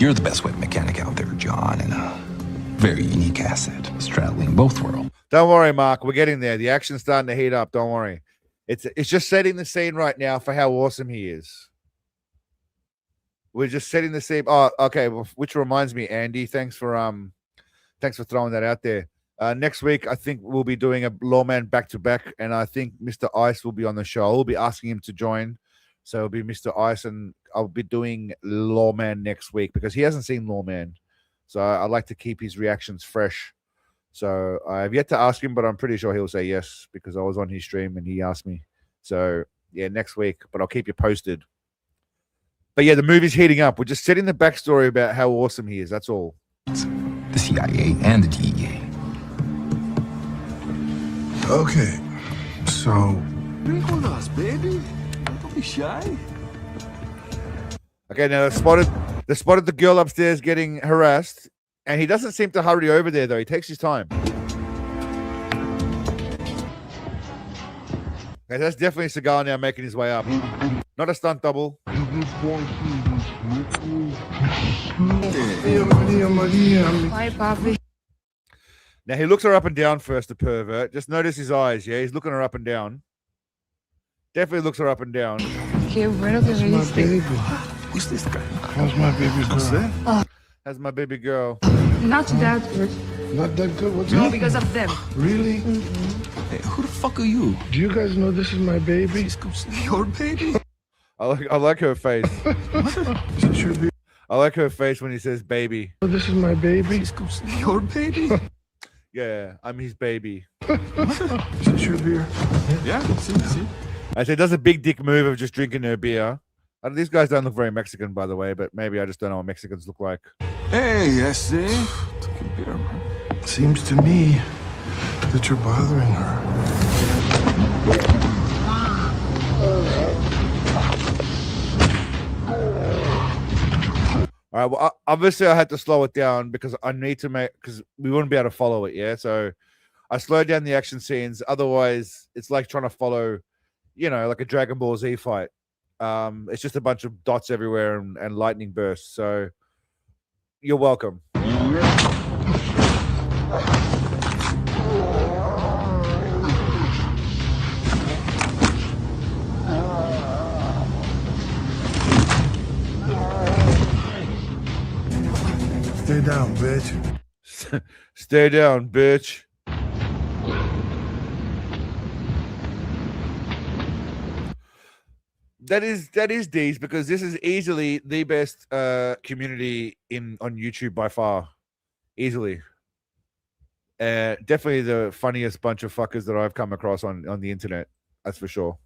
You're the best web mechanic out there, John, and a very unique asset, straddling both worlds. Don't worry, Mark. We're getting there. The action's starting to heat up. Don't worry. It's just setting the scene right now for how awesome he is. We're just setting the scene. Oh, okay. Which reminds me, Andy, thanks for throwing that out there. Next week, I think we'll be doing a Lawman back-to-back, and I think Mr. Ice will be on the show. I'll be asking him to join. So it'll be Mr. Ice, and I'll be doing Lawman next week because he hasn't seen Lawman. So I like to keep his reactions fresh. So I have yet to ask him, but I'm pretty sure he'll say yes because I was on his stream and he asked me. So yeah, next week, but I'll keep you posted. But yeah, the movie's heating up. We're just setting the backstory about how awesome he is. That's all. The CIA and the DEA. Okay, so... Drink with us, baby. Don't be shy. Okay, now they spotted the girl upstairs getting harassed, and he doesn't seem to hurry over there, though. He takes his time. Okay, that's definitely Seagal now making his way up. Not a stunt double. Hi, Bobby. Now, he looks her up and down first, the pervert. Just notice his eyes, yeah? He's looking her up and down. Definitely looks her up and down. Qué bueno que my viniste. baby. Who's this guy? How's my baby girl? That's my baby girl. Not that good. Not that good. What's No, up? because of them. Really? Hey, who the fuck are you? Do you guys know this is my baby? Your baby? I like her face. Is this your baby? I like her face when he says baby. Oh, this is my baby? Your baby? Yeah, I'm his baby. Is this your beer? Yeah, see. I said, does a big dick move of just drinking her beer. These guys don't look very Mexican, by the way, but maybe I just don't know what Mexicans look like. Hey, I see. Took a beer, man. Seems to me that you're bothering her. All right, well, obviously I had to slow it down because I need to because we wouldn't be able to follow it, yeah? So I slowed down the action scenes. Otherwise, it's like trying to follow, like a Dragon Ball Z fight. It's just a bunch of dots everywhere and lightning bursts. So you're welcome. Stay down, bitch. Stay down, bitch. That is D's, because this is easily the best community on YouTube by far. Easily. Definitely the funniest bunch of fuckers that I've come across on the internet. That's for sure.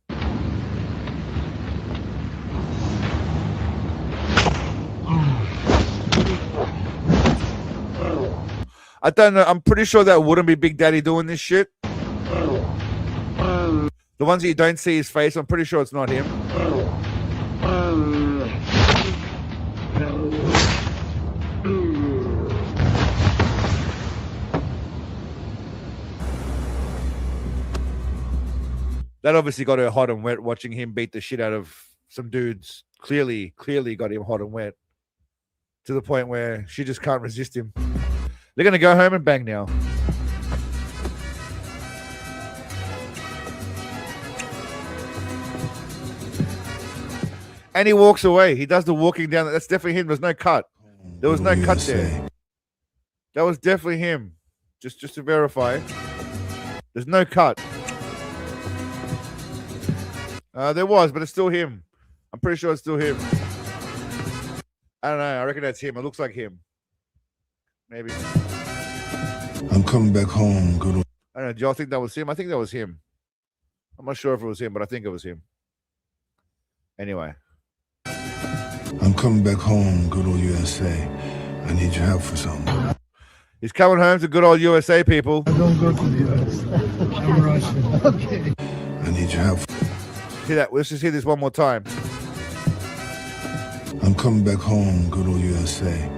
I don't know. I'm pretty sure that wouldn't be Big Daddy doing this shit. The ones that you don't see his face, I'm pretty sure it's not him. That obviously got her hot and wet, watching him beat the shit out of some dudes. Clearly got him hot and wet, to the point where she just can't resist him. They're going to go home and bang now. And he walks away. He does the walking down. That's definitely him. There's no cut. There was no cut there. That was definitely him. Just to verify. There's no cut. There was, but it's still him. I'm pretty sure it's still him. I don't know. I reckon that's him. It looks like him. Maybe. I'm coming back home. Good. I don't know. Do y'all think that was him? I think that was him. I'm not sure if it was him, but I think it was him. Anyway. I'm coming back home. Good old USA. I need your help for something. He's coming home to good old USA, people. I don't go to the US. I'm Russian. Okay. I need your help. Hear that? Let's just hear this one more time. I'm coming back home. Good old USA.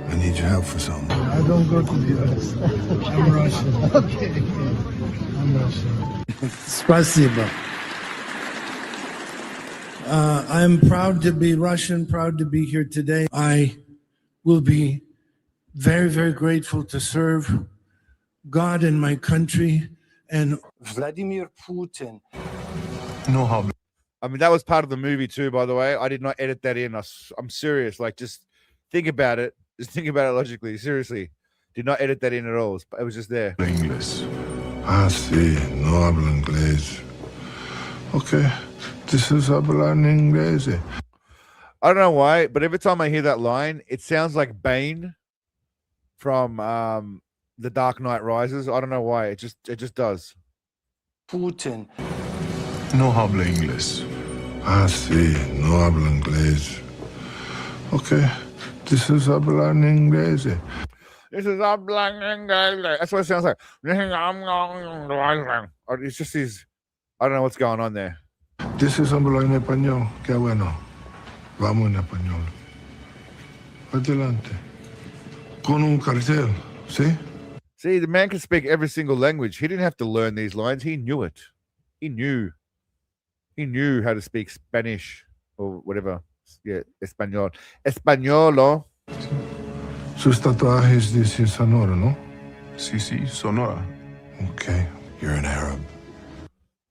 I need your help for something. I don't go to the US. I'm Russian. Okay. I'm Russian. Спасибо. I'm proud to be Russian, proud to be here today. I will be very, very grateful to serve God and my country and Vladimir Putin. No how. I mean, that was part of the movie too, by the way. I did not edit that in. I'm serious. Like, just think about it. Just think about it logically. Seriously. Did not edit that in at all. It was just there. English. Ah, sí. No hablo inglés. Okay. This is hablar inglés. I don't know why, but every time I hear that line, it sounds like Bane from The Dark Knight Rises. I don't know why. It just does. Putin. No hablo inglés. Ah, sí. No hablo inglés. Okay. This is hablar inglés. This is hablar inglés. That's what it sounds like. It's just these. I don't know what's going on there. This is hablar en español. Qué bueno. Vamos en español. Adelante. Con un cartel. ¿Sí? See, the man can speak every single language. He didn't have to learn these lines. He knew it. He knew how to speak Spanish or whatever. Yeah, Español. Españolo. Sus tatuajes dicen Sonora, ¿no? Sí, sí, Sonora. Okay, you're an Arab.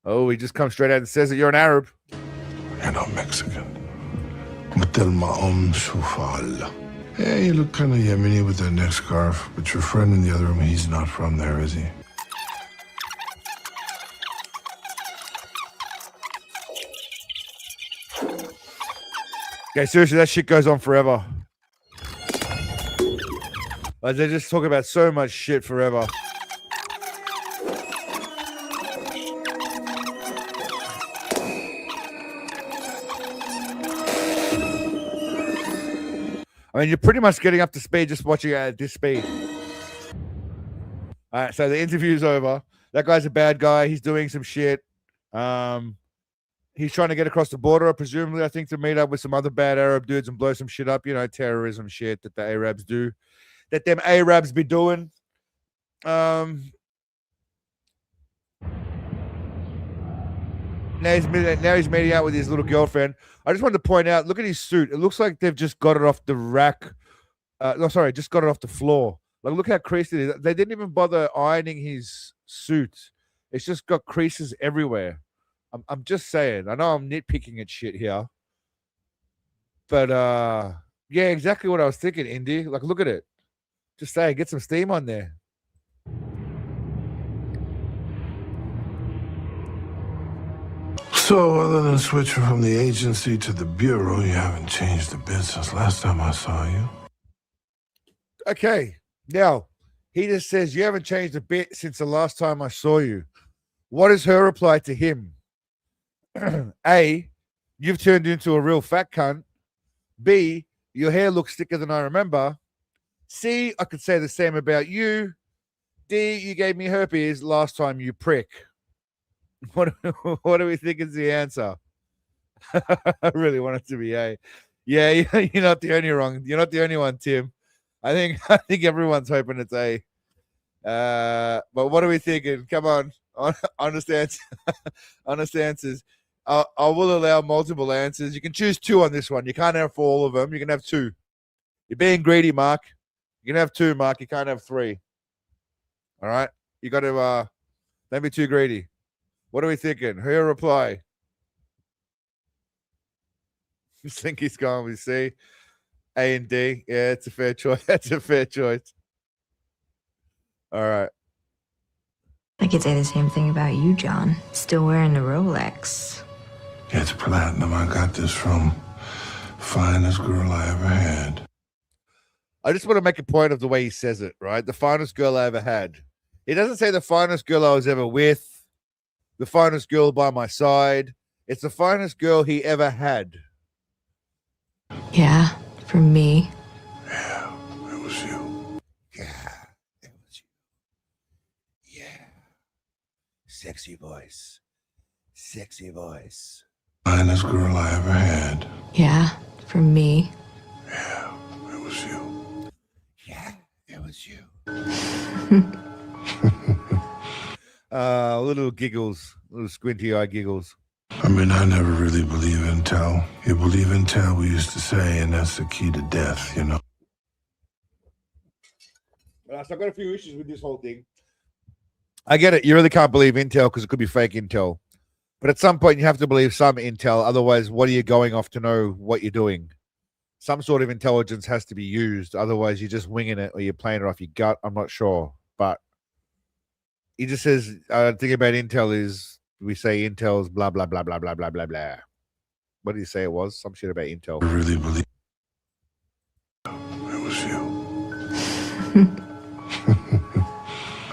Oh, he just comes straight out and says that you're an Arab. You're not Mexican. Matel ma'om shufal. Hey, you look kind of Yemeni with that neck scarf, but your friend in the other room, he's not from there, is he? Okay, seriously, that shit goes on forever. Like, they just talk about so much shit forever. I mean, you're pretty much getting up to speed just watching it at this speed. All right, so the interview's over. That guy's a bad guy. He's doing some shit. He's trying to get across the border, presumably, I think, to meet up with some other bad Arab dudes and blow some shit up. You know, terrorism shit that the Arabs do. That them Arabs be doing. Now he's meeting out with his little girlfriend. I just wanted to point out, look at his suit. It looks like they've just got it off the rack. Just got it off the floor. Like, look how creased it is. They didn't even bother ironing his suit. It's just got creases everywhere. I'm just saying. I know I'm nitpicking at shit here. But, yeah, exactly what I was thinking, Indy. Like, look at it. Just say, get some steam on there. So, other than switching from the agency to the bureau, you haven't changed a bit since last time I saw you. Okay. Now, he just says, you haven't changed a bit since the last time I saw you. What is her reply to him? A, you've turned into a real fat cunt. B, your hair looks thicker than I remember. C, I could say the same about you. D, you gave me herpes last time, you prick. What do we think is the answer? I really want it to be A. Yeah, you're not the only wrong. You're not the only one, Tim. I think everyone's hoping it's A. But what are we thinking? Come on, honest answers. Honest answers. I will allow multiple answers. You can choose 2 on this one. You can't have for all of them. You can have 2. You're being greedy, Mark. You can have 2, Mark. You can't have 3. All right. You got to don't be too greedy. What are we thinking? Her reply. I think he's going with C. A and D. Yeah, it's a fair choice. That's a fair choice. All right. I could say the same thing about you, John. Still wearing the Rolex. It's platinum. I got this from finest girl I ever had. I just want to make a point of the way he says it, right? The finest girl I ever had. He doesn't say the finest girl I was ever with, the finest girl by my side. It's the finest girl he ever had. Yeah, for me. Yeah, it was you. Yeah, it was you. Yeah. Sexy voice. Sexy voice. Finest girl I ever had. Yeah, for me. Yeah, it was you. Yeah, it was you. Little giggles, little squinty eye giggles. I mean, I never really believe in tell. You believe in tell, we used to say, and that's the key to death, you know. So I've got a few issues with this whole thing. I get it. You really can't believe intel because it could be fake intel. But at some point, you have to believe some intel. Otherwise, what are you going off to know what you're doing? Some sort of intelligence has to be used. Otherwise, you're just winging it or you're playing it off your gut. I'm not sure. But he just says, the thing about intel is we say intel's blah, blah, blah, blah, blah, blah, blah, blah. What did he say it was? Some shit about intel. I really believe it was you.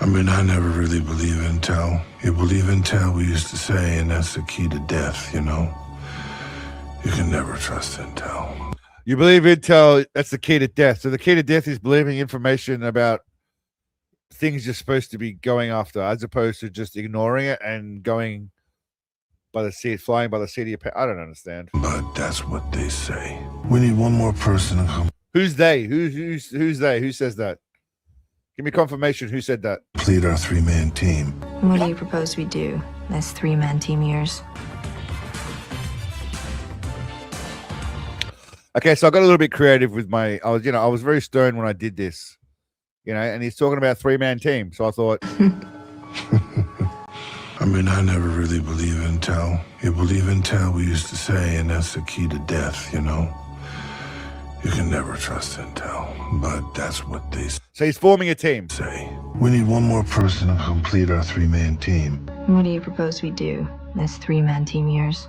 I mean, I never really believe in tell. You believe in tell, we used to say, and that's the key to death, you know. You can never trust intel. You believe intel, that's the key to death. So the key to death is believing information about things you're supposed to be going after, as opposed to just ignoring it and going by the seat, flying by the seat of your pants. I don't understand. But that's what they say. We need one more person to come. Who's they? Who's they? Who says that? Give me confirmation. Who said that? Complete our 3-man team. What do you propose we do? This 3-man team years. Okay, so I got a little bit creative with my. I was very stern when I did this, and he's talking about 3-man team. So I thought. I mean, I never really believe in tell. You believe in tell, we used to say, and that's the key to death, you know. You can never trust intel, but that's what they say. So he's forming a team. We need one more person to complete our 3-man team. What do you propose we do? This 3-man team years.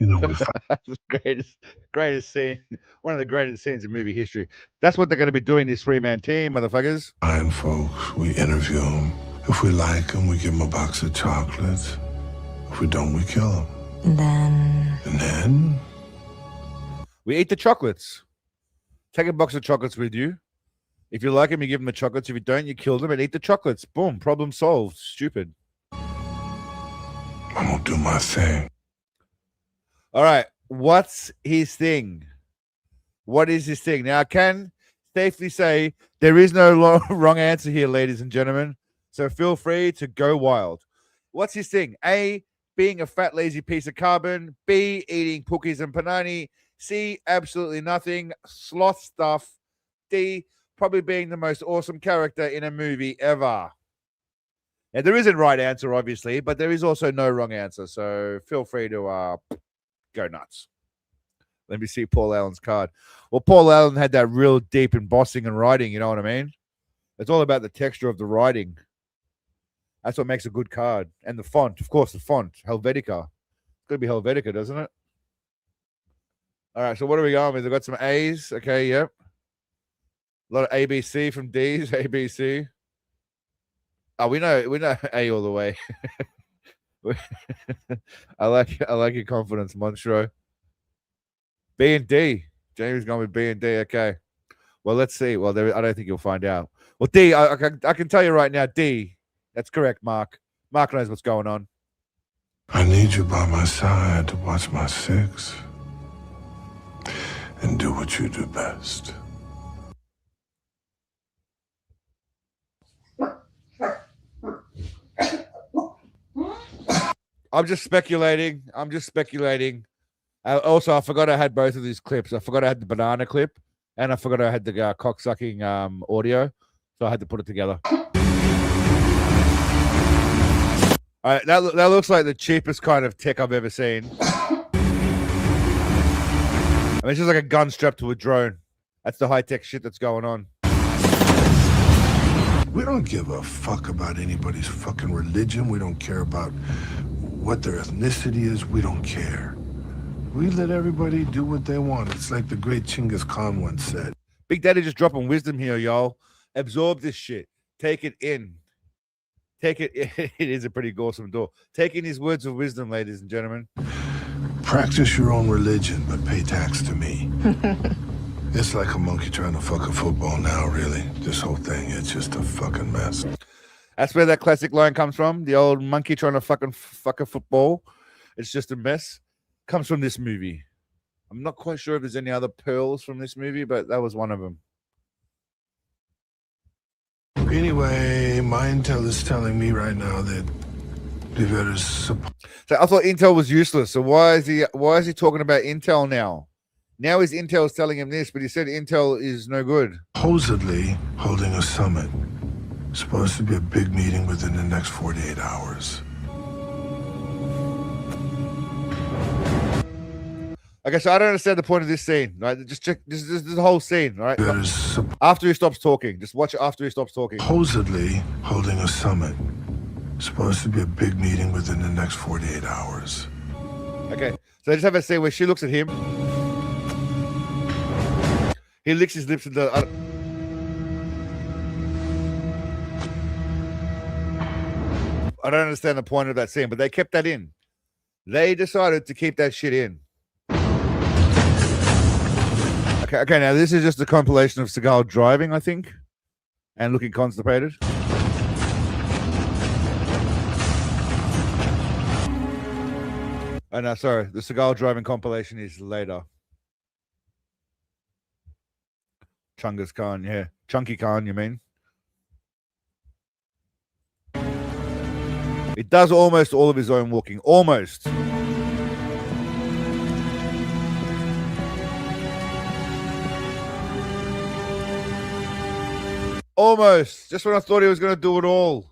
You know, the greatest scene, one of the greatest scenes in movie history. That's what they're going to be doing, this 3-man team, motherfuckers. Find folks, we interview them. If we like them, we give them a box of chocolates. If we don't, we kill them. And then? We eat the chocolates. Take a box of chocolates with you. If you like them, you give them the chocolates. If you don't, you kill them and eat the chocolates. Boom, problem solved. Stupid. I'm going to do my thing. All right, what's his thing? What is his thing? Now, I can safely say there is no wrong answer here, ladies and gentlemen. So feel free to go wild. What's his thing? A, being a fat, lazy piece of carbon. B, eating cookies and panani. C, absolutely nothing. Sloth stuff. D, probably being the most awesome character in a movie ever. Yeah, there isn't right answer, obviously, but there is also no wrong answer. So feel free to go nuts. Let me see Paul Allen's card. Well, Paul Allen had that real deep embossing and writing. You know what I mean? It's all about the texture of the writing. That's what makes a good card. And the font, of course, the font, Helvetica. It's going to be Helvetica, doesn't it? All right, so what are we going with? We've got some A's. Okay, yep. A lot of ABC from D's, ABC. Oh, we know A all the way. I like your confidence, Monstro. B and D. Jamie's going with B and D. Okay. Well, let's see. Well, I don't think you'll find out. Well, D, I can tell you right now, D. That's correct, Mark. Mark knows what's going on. I need you by my side to watch my six and do what you do best. I'm just speculating. Also, I forgot I had both of these clips. I forgot I had the banana clip, and I forgot I had the cocksucking audio, so I had to put it together. All right, that looks like the cheapest kind of tech I've ever seen. I mean, it's just like a gun strapped to a drone. That's the high-tech shit that's going on. We don't give a fuck about anybody's fucking religion. We don't care about what their ethnicity is. We don't care. We let everybody do what they want. It's like the great Chinggis Khan once said. Big Daddy just dropping wisdom here, y'all. Absorb this shit. Take it in. Take it. It is a pretty awesome door. Take in his words of wisdom, ladies and gentlemen. Practice your own religion, but pay tax to me. It's like a monkey trying to fuck a football now, really. This whole thing, it's just a fucking mess. That's where that classic line comes from. The old monkey trying to fucking fuck a football. It's just a mess. Comes from this movie. I'm not quite sure if there's any other pearls from this movie, but that was one of them. Anyway, my intel is telling me right now that Rivera's... So I thought Intel was useless. So why is he talking about Intel now? Now his Intel's telling him this, but he said Intel is no good. Supposedly holding a summit. Supposed to be a big meeting within the next 48 hours. Okay, so I don't understand the point of this scene, right? Just check this is the whole scene, right? After he stops talking. Just watch it after he stops talking. Supposedly holding a summit. Supposed to be a big meeting within the next 48 hours. Okay, so I just have a scene where she looks at him. He licks his lips and does... I don't understand the point of that scene, but they kept that in. They decided to keep that shit in. Okay, now this is just a compilation of Seagal driving, I think, and looking constipated. Oh, no, sorry. The Seagal driving compilation is later. Chungus Khan, yeah. Chunky Khan, you mean? It does almost all of his own walking. Almost. Almost. Just when I thought he was going to do it all.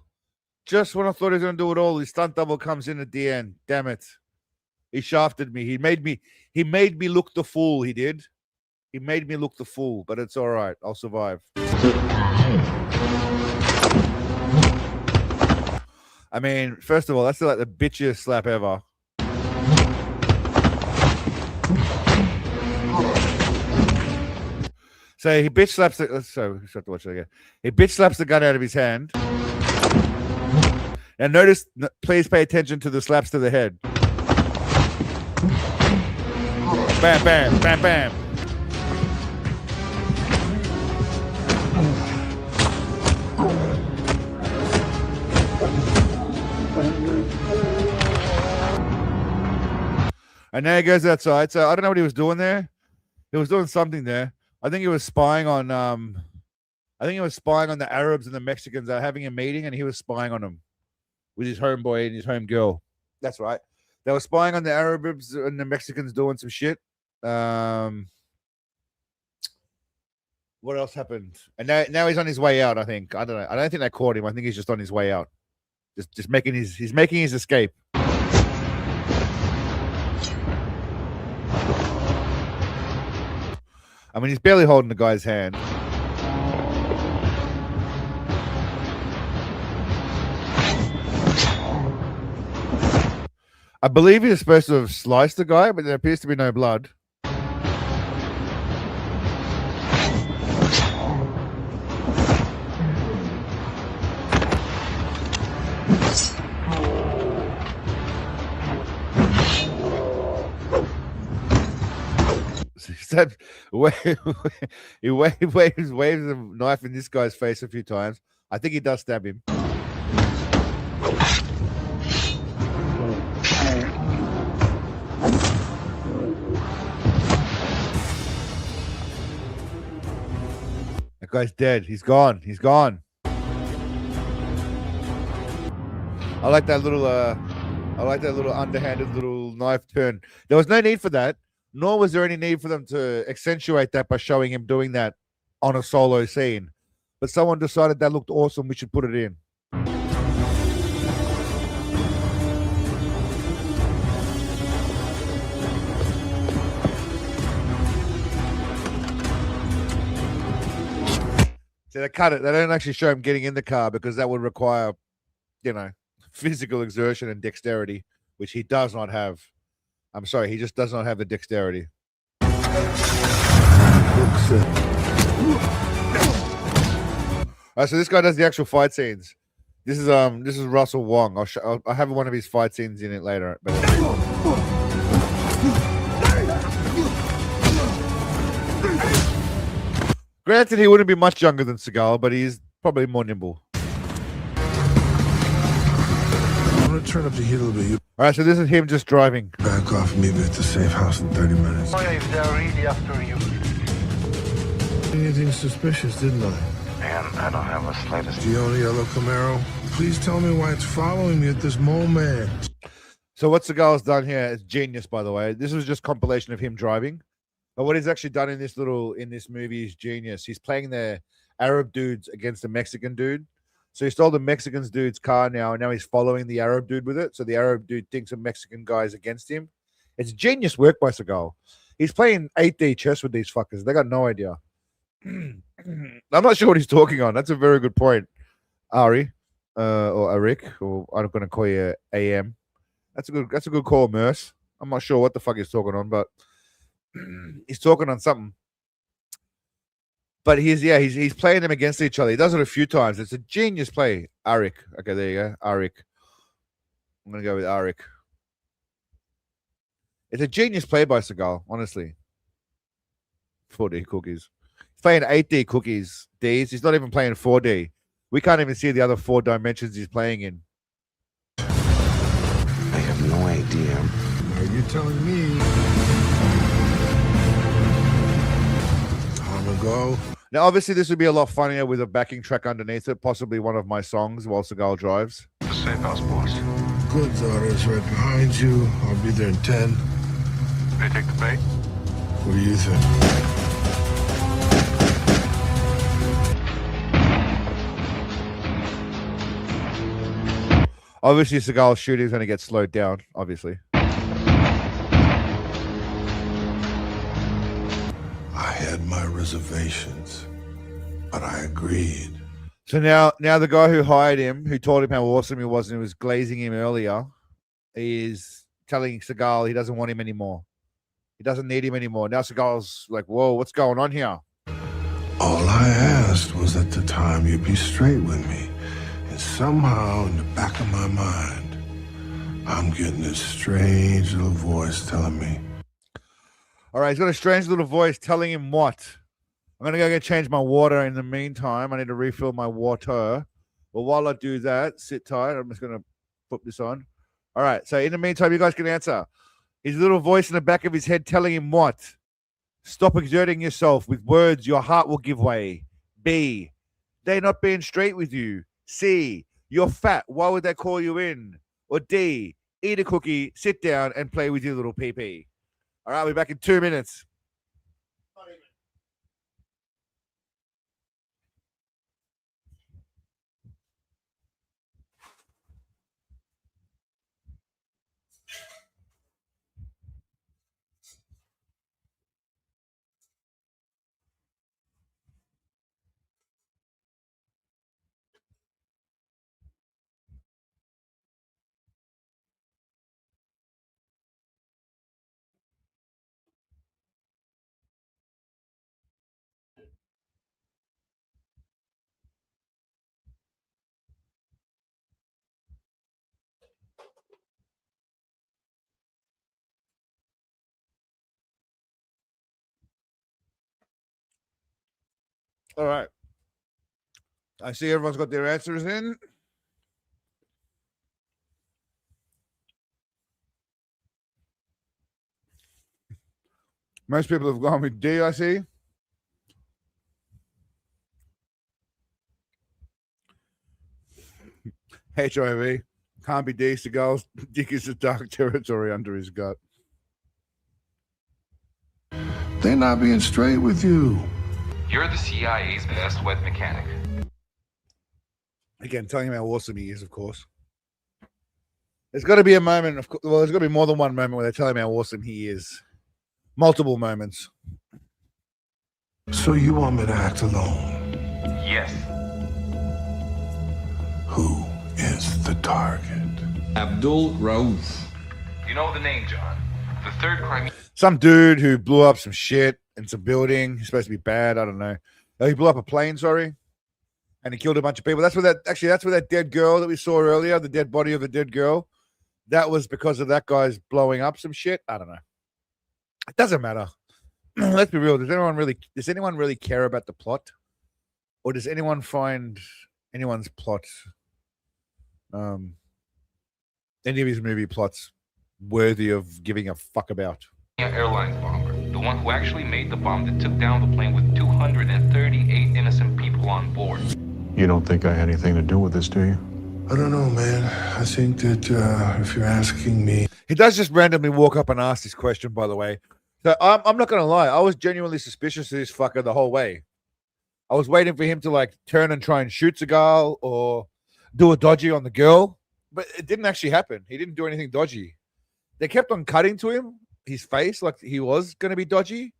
Just when I thought he was going to do it all, his stunt double comes in at the end. Damn it. He shafted me. He made me look the fool, he did. He made me look the fool, but it's all right. I'll survive. I mean, first of all, that's like the bitchiest slap ever. So he bitch slaps the... So, we have to watch it again. He bitch slaps the gun out of his hand. And notice, please pay attention to the slaps to the head. Bam, bam, bam, bam. And now he goes outside. So I don't know what he was doing there. He was doing something there. I think he was spying on the Arabs and the Mexicans that are having a meeting, and he was spying on them with his homeboy and his home girl. That's right. They were spying on the Arabs and the Mexicans doing some shit. What else happened? And now he's on his way out, I think. I don't know. I don't think they caught him. I think he's just on his way out. Just making he's making his escape. I mean, he's barely holding the guy's hand. I believe he's supposed to have sliced the guy, but there appears to be no blood. He waves a knife in this guy's face a few times. I think he does stab him. That guy's dead. He's gone. He's gone. I like that little underhanded little knife turn. There was no need for that, nor was there any need for them to accentuate that by showing him doing that on a solo scene. But someone decided that looked awesome. We should put it in. So they cut it. They don't actually show him getting in the car because that would require, physical exertion and dexterity, which he does not have. I'm sorry, he just does not have the dexterity. All right, so this guy does the actual fight scenes. This is Russell Wong. I'll have one of his fight scenes in it later. Granted, he wouldn't be much younger than Seagal, but he's probably more nimble. I'm gonna turn up the heat a little bit. All right, so this is him just driving. Back off and meet me at the safe house in 30 minutes. If they're really after you. Anything suspicious, didn't I? Man, I don't have a slightest. Do you own a yellow Camaro? Please tell me why it's following me at this moment. So what Seagal's done here is genius, by the way. This was just compilation of him driving. But what he's actually done in this movie is genius. He's playing the Arab dudes against the Mexican dude. So he stole the Mexican dude's car now, and now he's following the Arab dude with it. So the Arab dude thinks a Mexican guy's against him. It's genius work by Seagal. He's playing 8D chess with these fuckers. They got no idea. I'm not sure what he's talking on. That's a very good point, Ari, or Arik, or I'm going to call you AM. That's a good call, Merce. I'm not sure what the fuck he's talking on, but he's talking on something. But he's playing them against each other. He does it a few times. It's a genius play. Arik. Okay, there you go. Arik. I'm gonna go with Arik. It's a genius play by Seagal, honestly. 4D cookies. He's playing 8D cookies. Ds. He's not even playing 4D. We can't even see the other 4 dimensions he's playing in. I have no idea. Are you telling me? I'm gonna go. Now, obviously, this would be a lot funnier with a backing track underneath it, possibly one of my songs while Seagal drives. The safe house, boss. Good daughter's right behind you. I'll be there in 10. They take the bait? What do you think? Obviously, Seagal's shooting is going to get slowed down, obviously. I had my reservations, but I agreed. So now the guy who hired him, who told him how awesome he was and was glazing him earlier, is telling Seagal he doesn't want him anymore. He doesn't need him anymore. Now Seagal's like, whoa, what's going on here? All I asked was at the time you be straight with me. And somehow in the back of my mind, I'm getting this strange little voice telling me. All right, he's got a strange little voice telling him what? I'm going to go change my water in the meantime. I need to refill my water. Well, while I do that, sit tight. I'm just going to put this on. All right, so in the meantime, you guys can answer. His little voice in the back of his head telling him what? Stop exerting yourself. With words, your heart will give way. B, they're not being straight with you. C, you're fat. Why would they call you in? Or D, eat a cookie, sit down, and play with your little pee-pee. All right, we'll be back in 2 minutes. All right. I see everyone's got their answers in. Most people have gone with D, I see. HIV. Can't be D. Seagal's dick is a dark territory under his gut. They're not being straight with you. You're the CIA's best wet mechanic. Again, telling him how awesome he is, of course. There's got to be a moment, well, there's got to be more than one moment where they tell him how awesome he is. Multiple moments. So you want me to act alone? Yes. Who is the target? Abdul Rauf. You know the name, John. The third crime. Some dude who blew up some shit in some building. He's supposed to be bad. I don't know. Oh, he blew up a plane, sorry. And he killed a bunch of people. That's where that dead girl that we saw earlier, the dead body of the dead girl, that was because of that guy's blowing up some shit. I don't know. It doesn't matter. Let's be real. Does anyone really care about the plot? Or does anyone find anyone's plot, any of his movie plots, worthy of giving a fuck about? Airlines bomber, the one who actually made the bomb that took down the plane with 238 innocent people on board. You don't think I had anything to do with this, do you? I don't know, man. I think that if you're asking me... He does just randomly walk up and ask this question, by the way. So I'm not going to lie. I was genuinely suspicious of this fucker the whole way. I was waiting for him to like turn and try and shoot Seagal or do a dodgy on the girl. But it didn't actually happen. He didn't do anything dodgy. They kept on cutting to him, his face, like he was going to be dodgy.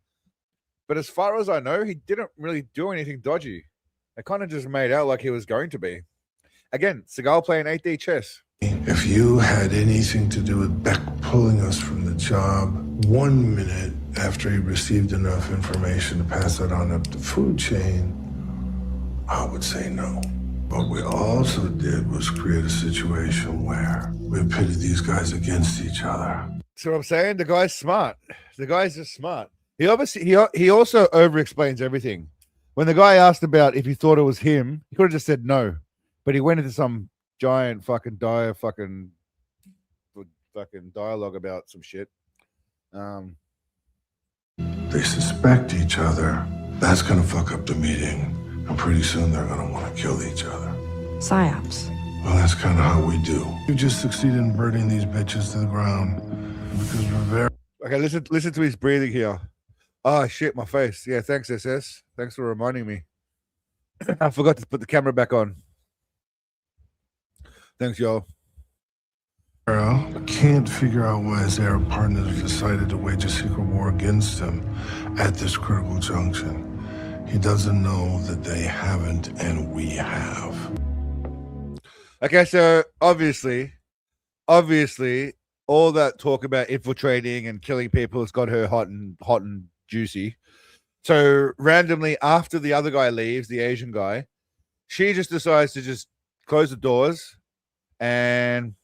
But as far as I know, he didn't really do anything dodgy. They kind of just made out like he was going to be. Again, Seagal playing 8D chess. If you had anything to do with Beck pulling us from the job 1 minute after he received enough information to pass it on up the food chain, I would say no. What we also did was create a situation where we pitted these guys against each other. See what I'm saying? The guy's smart. The guy's just smart. He obviously he also over-explains everything. When the guy asked about if he thought it was him, he could have just said no. But he went into some giant fucking fucking dialogue about some shit. They suspect each other. That's gonna fuck up the meeting. And pretty soon they're gonna want to kill each other. Psyops. Well, that's kind of how we do. We just succeeded in burning these bitches to the ground because we're very... Okay, listen to his breathing here. Oh, shit, my face. Yeah, thanks, SS. Thanks for reminding me. I forgot to put the camera back on. Thanks, y'all. I can't figure out why his Arab partners decided to wage a secret war against him at this critical junction. He doesn't know that they haven't, and we have. Okay, so obviously, all that talk about infiltrating and killing people has got her hot and juicy. So randomly, after the other guy leaves, the Asian guy, she just decides to just close the doors and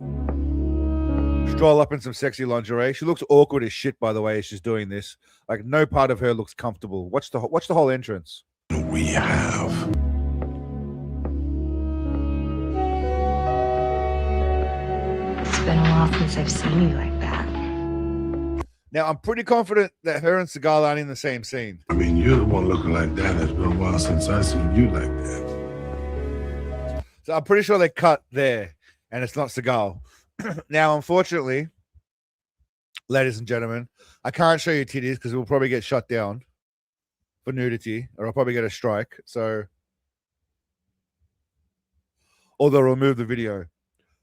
stroll up in some sexy lingerie. She looks awkward as shit, by the way, as she's doing this. Like, no part of her looks comfortable. Watch the whole entrance. We have. It's been a while since I've seen you like that. Now, I'm pretty confident that her and Seagal aren't in the same scene. I mean, you're the one looking like that. It's been a while since I've seen you like that. So I'm pretty sure they cut there, and it's not Seagal. Now, unfortunately, ladies and gentlemen, I can't show you titties because we'll probably get shut down for nudity, or I'll probably get a strike. So, or they'll remove the video.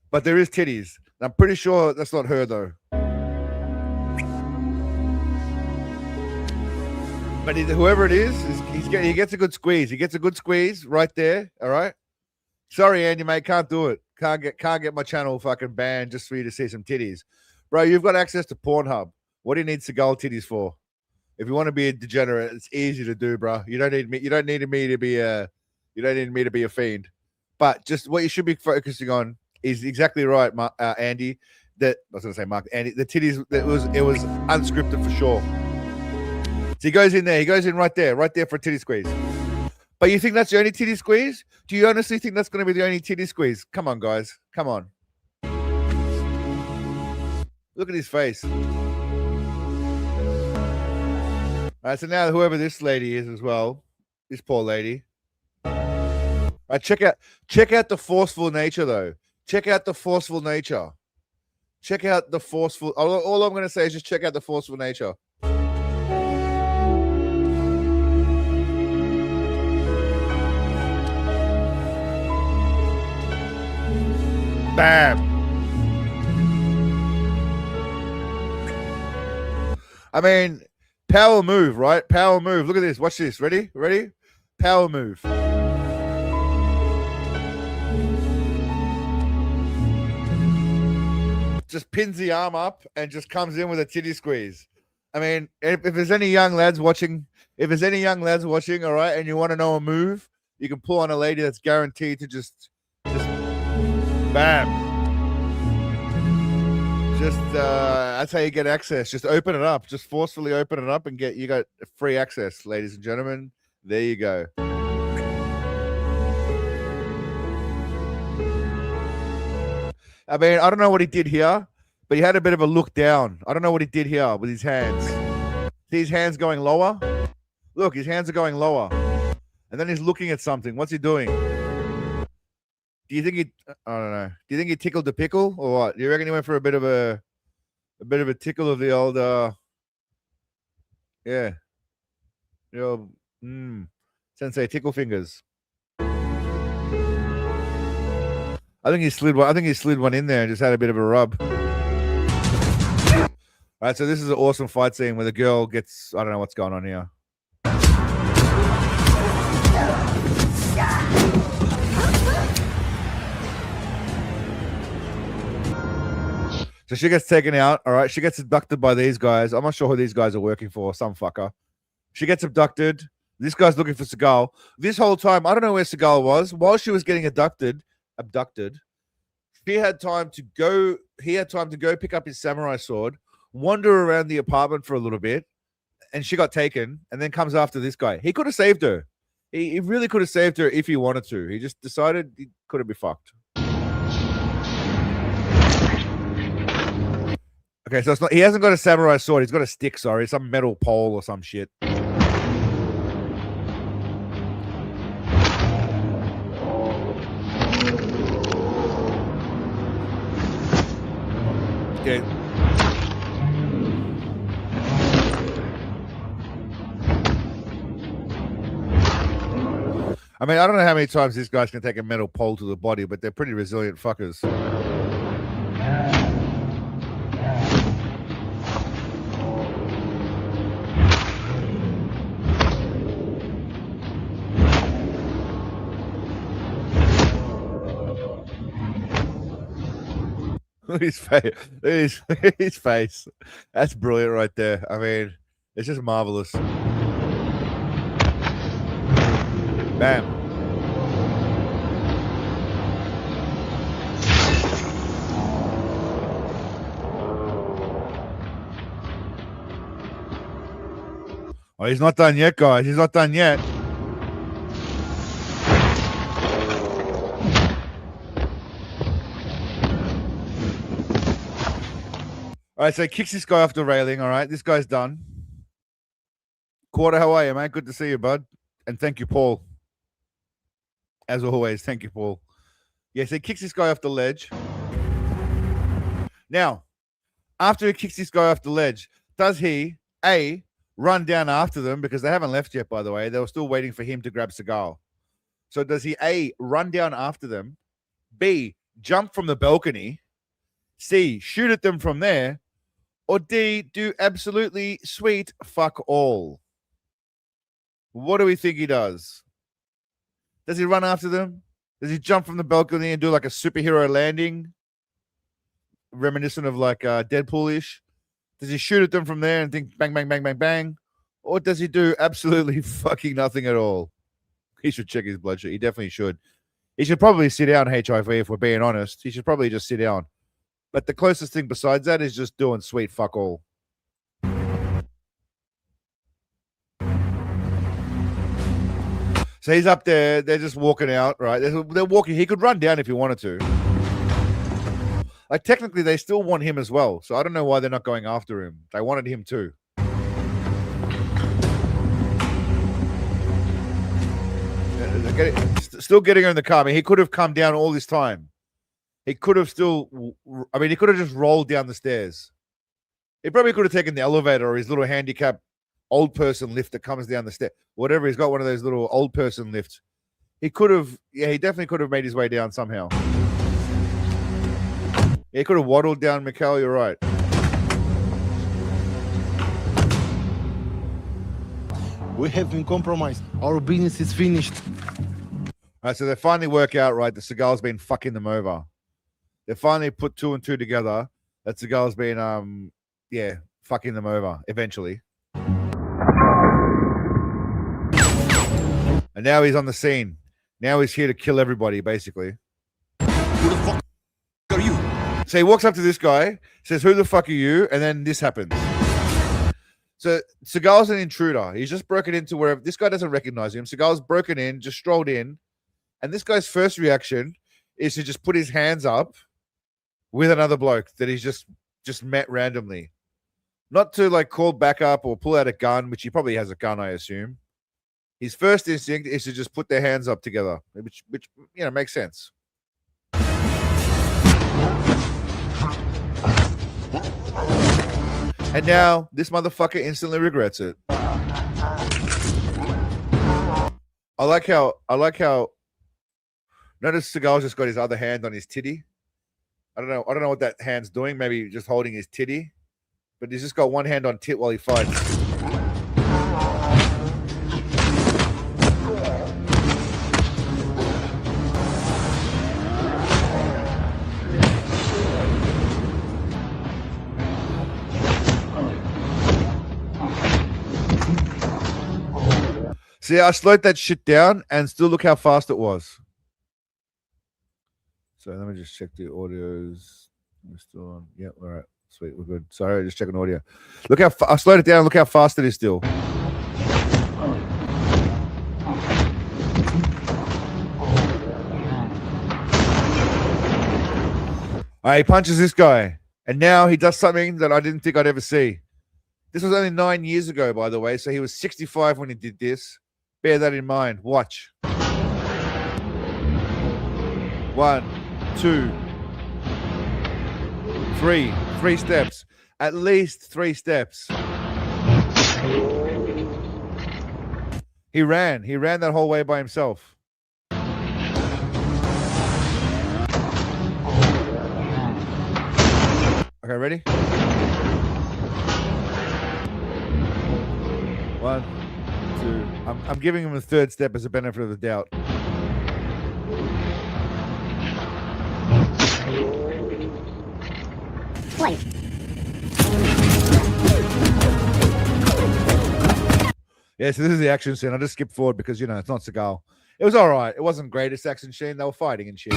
But there is titties. I'm pretty sure that's not her, though. But whoever it is he gets a good squeeze. He gets a good squeeze right there. All right. Sorry, Andy, mate, can't do it. Can't get my channel fucking banned just for you to see some titties, bro. You've got access to Pornhub. What do you need Seagal titties for? If you want to be a degenerate, it's easy to do, bro. You don't need me. You don't need me to be a. You don't need me to be a fiend. But just what you should be focusing on is exactly right, Andy. That I was going to say, Mark. Andy, the titties. It was unscripted for sure. So he goes in there. He goes in right there for a titty squeeze. But you think that's the only titty squeeze? Do you honestly think that's going to be the only titty squeeze? Come on, guys. Come on. Look at his face. All right, so now whoever this lady is as well, this poor lady. All right, check out the forceful nature though. Check out the forceful nature. Check out the forceful. All I'm going to say is just check out the forceful nature. Bam. I mean, power move, right? Power move. Look at this. Watch this. Ready? Ready? Power move. Just pins the arm up and just comes in with a titty squeeze. I mean, if there's any young lads watching, all right, and you want to know a move, you can pull on a lady that's guaranteed to just bam. Just that's how you get access. Just open it up. Just forcefully open it up and you got free access, ladies and gentlemen. There you go. I mean, I don't know what he did here, but he had a bit of a look down. I don't know what he did here with his hands. See his hands going lower? Look, his hands are going lower. And then he's looking at something. What's he doing? Do you think I don't know. Do you think he tickled the pickle or what? Do you reckon he went for a bit of a tickle of the old yeah. The old Sensei tickle fingers. I think he slid one in there and just had a bit of a rub. All right, so this is an awesome fight scene where the girl gets, I don't know what's going on here. So she gets taken out, all right? She gets abducted by these guys. I'm not sure who these guys are working for, some fucker. She gets abducted. This guy's looking for Seagal. This whole time, I don't know where Seagal was. While she was getting abducted, he had time to go pick up his samurai sword, wander around the apartment for a little bit, and she got taken, and then comes after this guy. He could have saved her. He really could have saved her if he wanted to. He just decided he couldn't be fucked. Okay, so he hasn't got a samurai sword. He's got a stick, sorry. Some metal pole or some shit. Okay. I mean, I don't know how many times these guys can take a metal pole to the body, but they're pretty resilient fuckers. Look at his face. Look at his face. That's brilliant right there. I mean, it's just marvelous. Bam. Oh, he's not done yet, guys. He's not done yet. All right, so he kicks this guy off the railing. All right, this guy's done. Quarter, how are you, man? Good to see you, bud. And thank you, Paul. As always, thank you, Paul. Yes, he kicks this guy off the ledge. Now, after he kicks this guy off the ledge, does he, A, run down after them? Because they haven't left yet, by the way. They were still waiting for him to grab Seagal. So does he, A, run down after them? B, jump from the balcony? C, shoot at them from there? Or D, do absolutely sweet fuck all? What do we think he does? Does he run after them? Does he jump from the balcony and do like a superhero landing? Reminiscent of like Deadpool-ish? Does he shoot at them from there and think bang, bang, bang, bang, bang? Or does he do absolutely fucking nothing at all? He should check his blood sugar. He definitely should. He should probably sit down, HIV, if we're being honest. He should probably just sit down. But the closest thing besides that is just doing sweet fuck all. So he's up there. They're just walking out, right? They're walking. He could run down if he wanted to. Like, technically, they still want him as well. So I don't know why they're not going after him. They wanted him too. Still getting her in the car. I mean, he could have come down all this time. He could have still... I mean, he could have just rolled down the stairs. He probably could have taken the elevator or his little handicap old person lift that comes down the stairs. Whatever, he's got one of those little old person lifts. He could have... Yeah, he definitely could have made his way down somehow. He could have waddled down, Mikhail, you're right. We have been compromised. Our business is finished. All right, so they finally work out, right, that Seagal's been fucking them over. They finally put 2 and 2 together that Seagal's been, fucking them over, eventually. And now he's on the scene. Now he's here to kill everybody, basically. Who the fuck are you? So he walks up to this guy, says, "Who the fuck are you?" And then this happens. So Seagal's an intruder. He's just broken into wherever. This guy doesn't recognize him. Seagal's broken in, just strolled in. And this guy's first reaction is to just put his hands up with another bloke that he's just met randomly. Not to like call back up or pull out a gun, which he probably has a gun, I assume. His first instinct is to just put their hands up together, which makes sense. And now this motherfucker instantly regrets it. I like how notice Seagal's just got his other hand on his titty. I don't know what that hand's doing, maybe just holding his titty. But he's just got one hand on tit while he fights. See, I slowed that shit down and still look how fast it was. So let me just check the audios. We're still on. Yeah, all right. Sweet, we're good. Sorry, just checking audio. Look how I slowed it down. Look how fast it is still. He punches this guy. And now he does something that I didn't think I'd ever see. This was only 9 years ago, by the way. So he was 65 when he did this. Bear that in mind. Watch. 1, 2, 3. 3 steps. At least 3 steps. He ran. He ran that whole way by himself. Okay, ready? 1, 2. I'm giving him a 3rd step as a benefit of the doubt. Wait. Yeah, so this is the action scene. I just skipped forward because, it's not Seagal. It was all right. It wasn't greatest action scene. They were fighting and shit.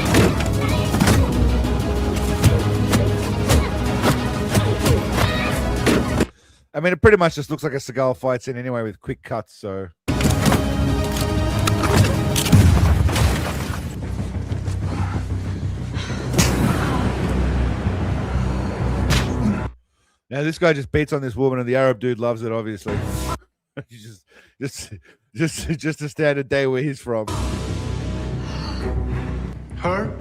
I mean, it pretty much just looks like a Seagal fight scene anyway with quick cuts, so... Now this guy just beats on this woman, and the Arab dude loves it. Obviously, just a standard day where he's from. Her?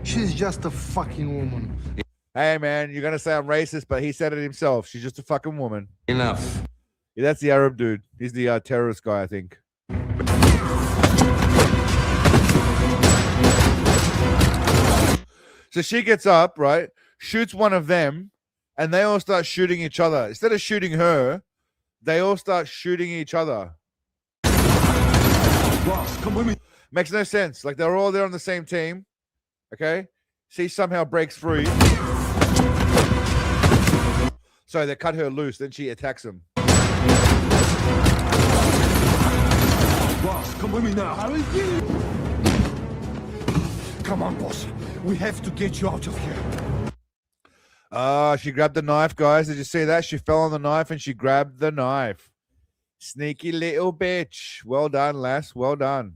She's just a fucking woman. Hey man, you're gonna say I'm racist, but he said it himself. She's just a fucking woman. Enough. Yeah, that's the Arab dude. He's the terrorist guy, I think. So she gets up, right? Shoots one of them. And they all start shooting each other. Instead of shooting her, they all start shooting each other. Boss, come with me. Makes no sense. Like, they're all there on the same team. Okay? She somehow breaks free. So they cut her loose. Then she attacks him. Boss, come with me now. Come on, boss. We have to get you out of here. She grabbed the knife, guys. Did you see that? She fell on the knife and she grabbed the knife. Sneaky little bitch. Well done, lass. Well done.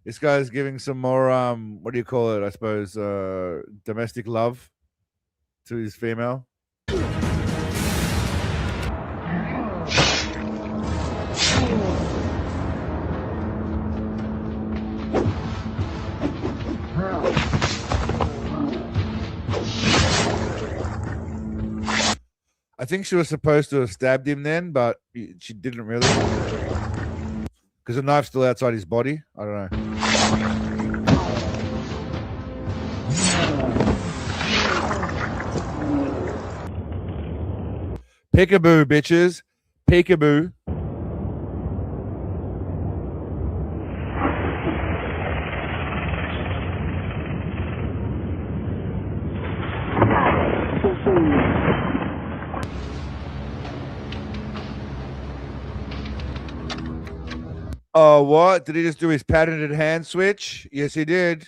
This guy's giving some more what do you call it? I suppose domestic love to his female. I think she was supposed to have stabbed him then, but she didn't really. Because the knife's still outside his body. I don't know. Peekaboo, bitches. Peekaboo. Oh, what? Did he just do his patented hand switch? Yes, he did.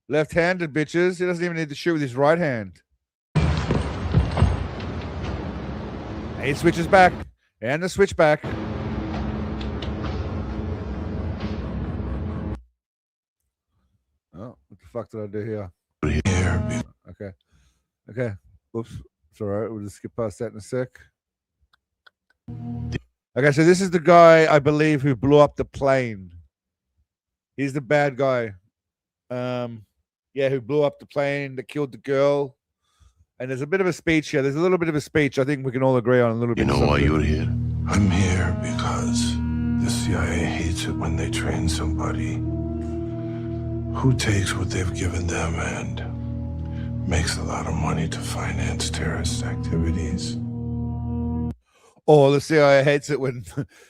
Left-handed, bitches. He doesn't even need to shoot with his right hand. He switches back. And the switch back. Oh, what the fuck did I do here? Okay. Okay. Whoops. It's all right. We'll just skip past that in a sec. Okay, so this is the guy, I believe, who blew up the plane. He's the bad guy. Yeah, who blew up the plane that killed the girl. And there's a bit of a speech here. There's a little bit of a speech I think we can all agree on a little bit. You know why you're here? I'm here because the CIA hates it when they train somebody who takes what they've given them and makes a lot of money to finance terrorist activities. Or the CIA hates it when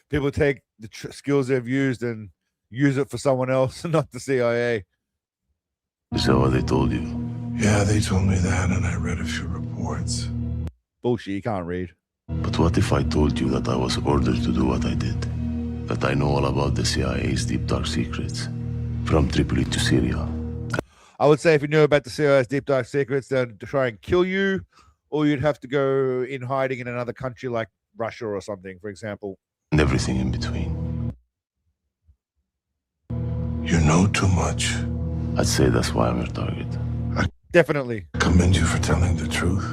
people take the skills they've used and use it for someone else, not the CIA. Is that what they told you? Yeah, they told me that, and I read a few reports. Bullshit, you can't read. But what if I told you that I was ordered to do what I did? That I know all about the CIA's deep dark secrets, from Tripoli to Syria. I would say if you knew about the CIA's deep dark secrets, they'd try and kill you, or you'd have to go in hiding in another country like Russia or something, for example. And everything in between. You know too much. I'd say that's why I'm your target. Definitely. I commend you for telling the truth.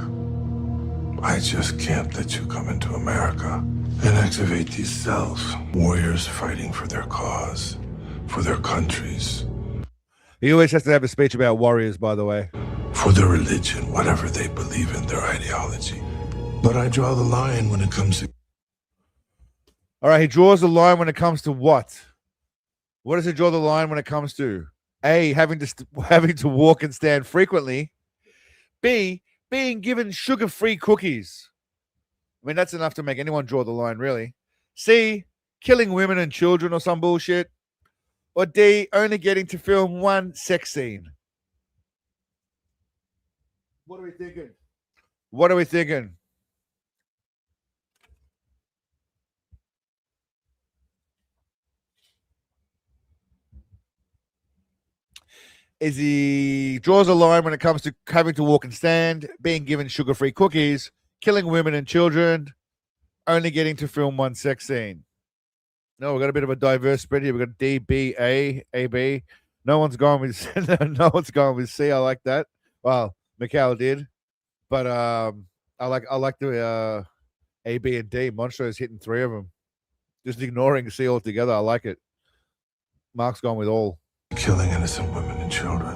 I just can't let you come into America and activate these cells. Warriors fighting for their cause, for their countries. He always has to have a speech about warriors, by the way. For their religion, whatever they believe in, their ideology. But I draw the line when it comes to... All right, he draws the line when it comes to what? What does he draw the line when it comes to? A, having to walk and stand frequently. B, being given sugar-free cookies. I mean, that's enough to make anyone draw the line, really. C, killing women and children or some bullshit. Or D, only getting to film one sex scene. What are we thinking? What are we thinking? Is he draws a line when it comes to having to walk and stand, being given sugar-free cookies, killing women and children, only getting to film one sex scene. No, we've got a bit of a diverse spread here. We've got D, B, A, A, B. No one's going with no one's going with C. I like that. Well, Mikhail did, but I like the A, B, and D. Monstro's hitting three of them, just ignoring C altogether. I like it. Mark's gone with all. Killing innocent women and children.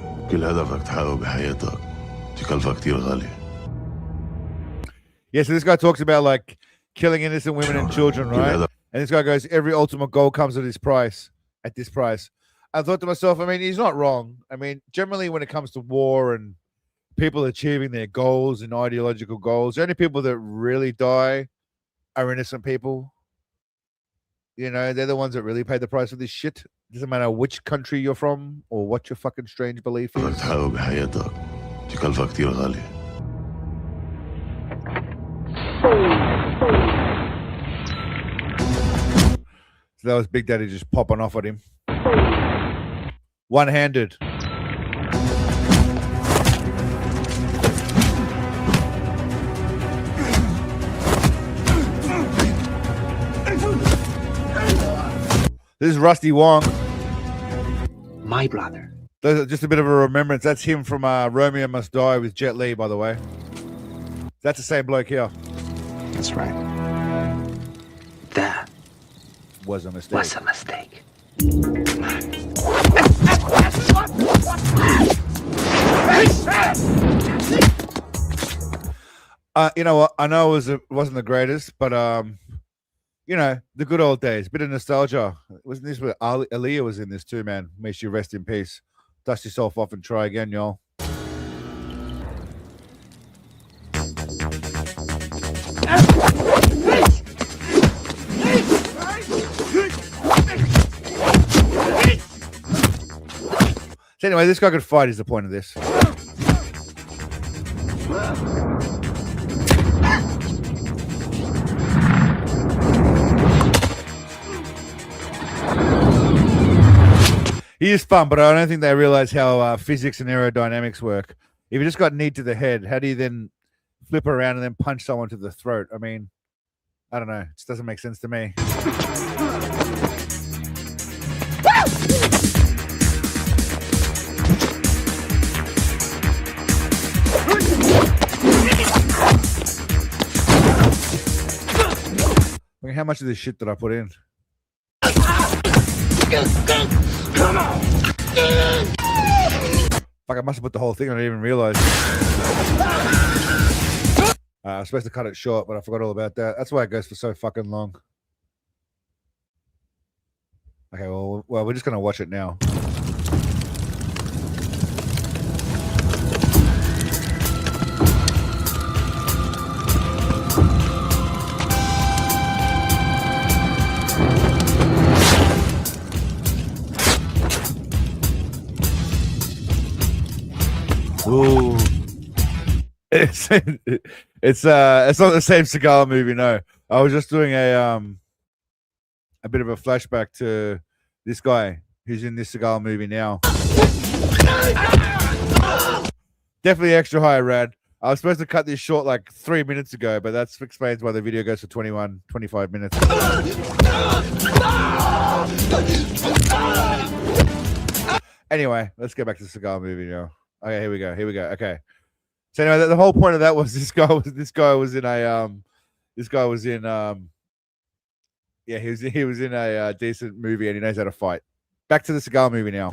Yeah, so this guy talks about like killing innocent women and children, right? And this guy goes, every ultimate goal comes at this price. I thought to myself, I mean, he's not wrong. I mean, generally when it comes to war and people achieving their goals and ideological goals, the only people that really die are innocent people. You know, they're the ones that really pay the price of this shit. Doesn't matter which country you're from or what your fucking strange belief is. So that was Big Daddy just popping off at him. One-handed. This is Rusty Wong. My brother. Just a bit of a remembrance. That's him from Romeo Must Die with Jet Li, by the way. That's the same bloke here. That's right. That was a mistake. You know what? I know it wasn't the greatest, but you know, the good old days. Bit of nostalgia. Wasn't this where Aaliyah was in this too, man? May she rest in peace. Dust yourself off and try again, y'all. So anyway, this guy could fight is the point of this. He is fun, but I don't think they realize how physics and aerodynamics work. If you just got knee to the head, how do you then flip around and then punch someone to the throat? I mean, I don't know. It just doesn't make sense to me. I mean, how much of this shit did I put in? Come on! Fuck, I must have put the whole thing. I didn't even realize. I was supposed to cut it short, but I forgot all about that. That's why it goes for so fucking long. Okay, well, we're just gonna watch it now. Ooh. It's not the same Seagal movie, no. I was just doing a bit of a flashback to this guy who's in this Seagal movie now. Definitely extra high, Rad. I was supposed to cut this short like 3 minutes ago, but that explains why the video goes for 25 minutes. Anyway, let's get back to the Seagal movie now. Okay, here we go. Okay. So anyway, the whole point of that was this guy was in a decent movie and he knows how to fight. Back to the Seagal movie now.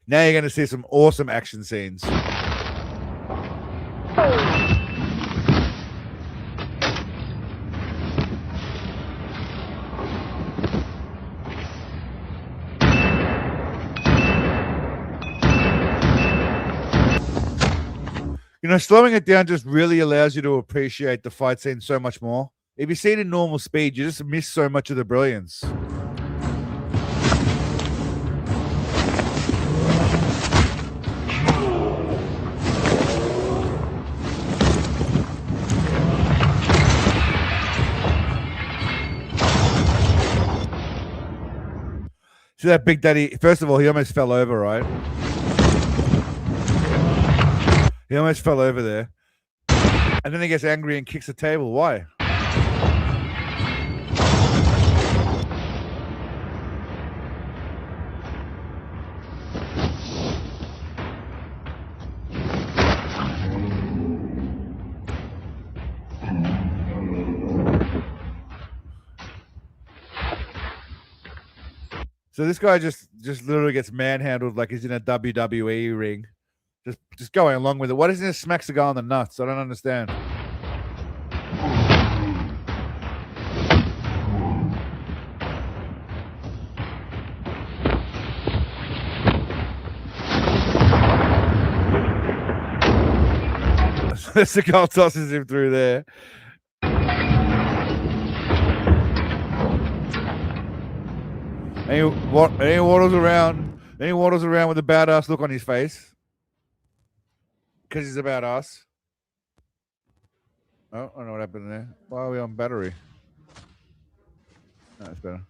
Now you're going to see some awesome action scenes. You know, slowing it down just really allows you to appreciate the fight scene so much more. If you see it in normal speed, you just miss so much of the brilliance. See that Big Daddy? First of all, he almost fell over, right? He almost fell over there. And then he gets angry and kicks the table. Why? So this guy just literally gets manhandled like he's in a WWE ring. Just going along with it. Why doesn't he smack Seagal in the nuts? I don't understand. Seagal tosses him through there. And he waddles around. Then he waddles around with a badass look on his face. Because he's a badass. Oh, I don't know what happened there. Why are we on battery? No, that's better.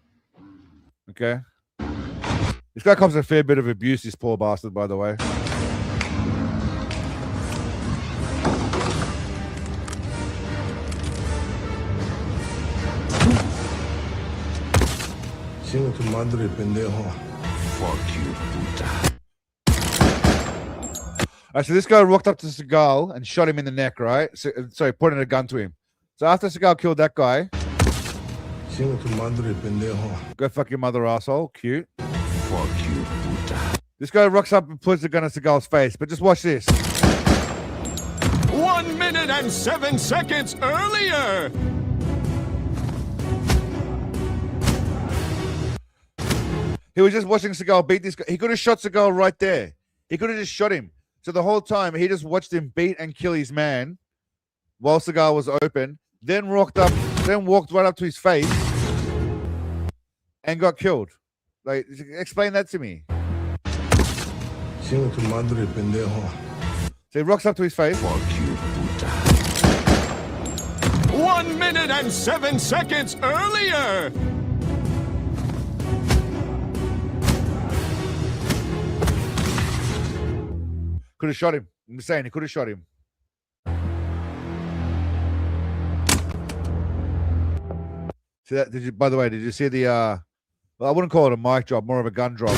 Okay. This guy comes a fair bit of abuse, this poor bastard, by the way. Chinga tu madre, pendejo. Fuck you, puta. Alright, so this guy walked up to Seagal and shot him in the neck, right? So, sorry, pointed a gun to him. So after Seagal killed that guy, Chinga tu madre, pendejo. Go fuck your mother, asshole. Cute. Fuck you, puta. This guy rocks up and puts the gun at Seagal's face, but just watch this. 1 minute and 7 seconds earlier. He was just watching Seagal beat this guy. He could have shot Seagal right there. He could have just shot him. So the whole time, he just watched him beat and kill his man while Seagal was open, then walked right up to his face and got killed. Like, explain that to me. Chinga tu madre, pendejo. So he rocks up to his face. Fuck you, puta. 1 minute and 7 seconds earlier. Could have shot him. I'm saying he could have shot him. See that? Did you? By the way, did you see the? Well, I wouldn't call it a mic drop, more of a gun drop.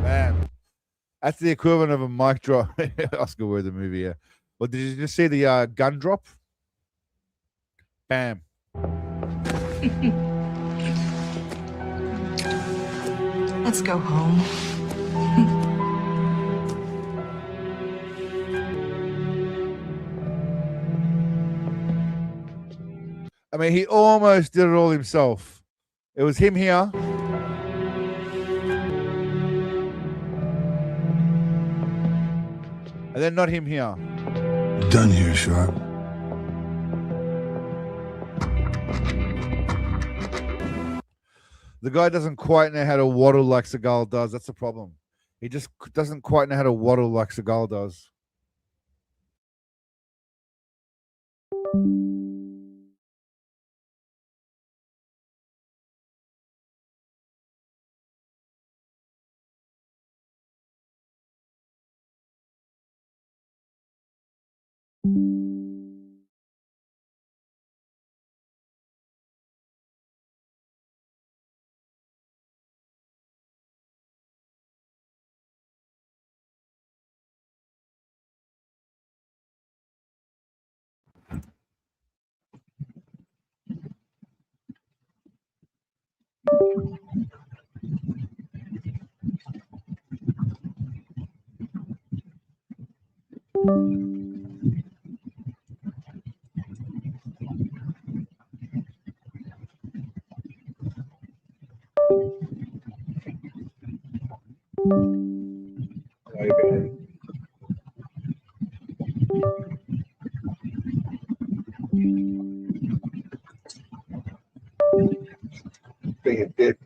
Man, that's the equivalent of a mic drop. Oscar word the movie, yeah. But did you just see the gun drop? Bam. Let's go home. I mean, he almost did it all himself. It was him here. And then not him here. Done here, Sharp. The guy doesn't quite know how to waddle like Seagal does. That's the problem. He just doesn't quite know how to waddle like Seagal does. Being a dick.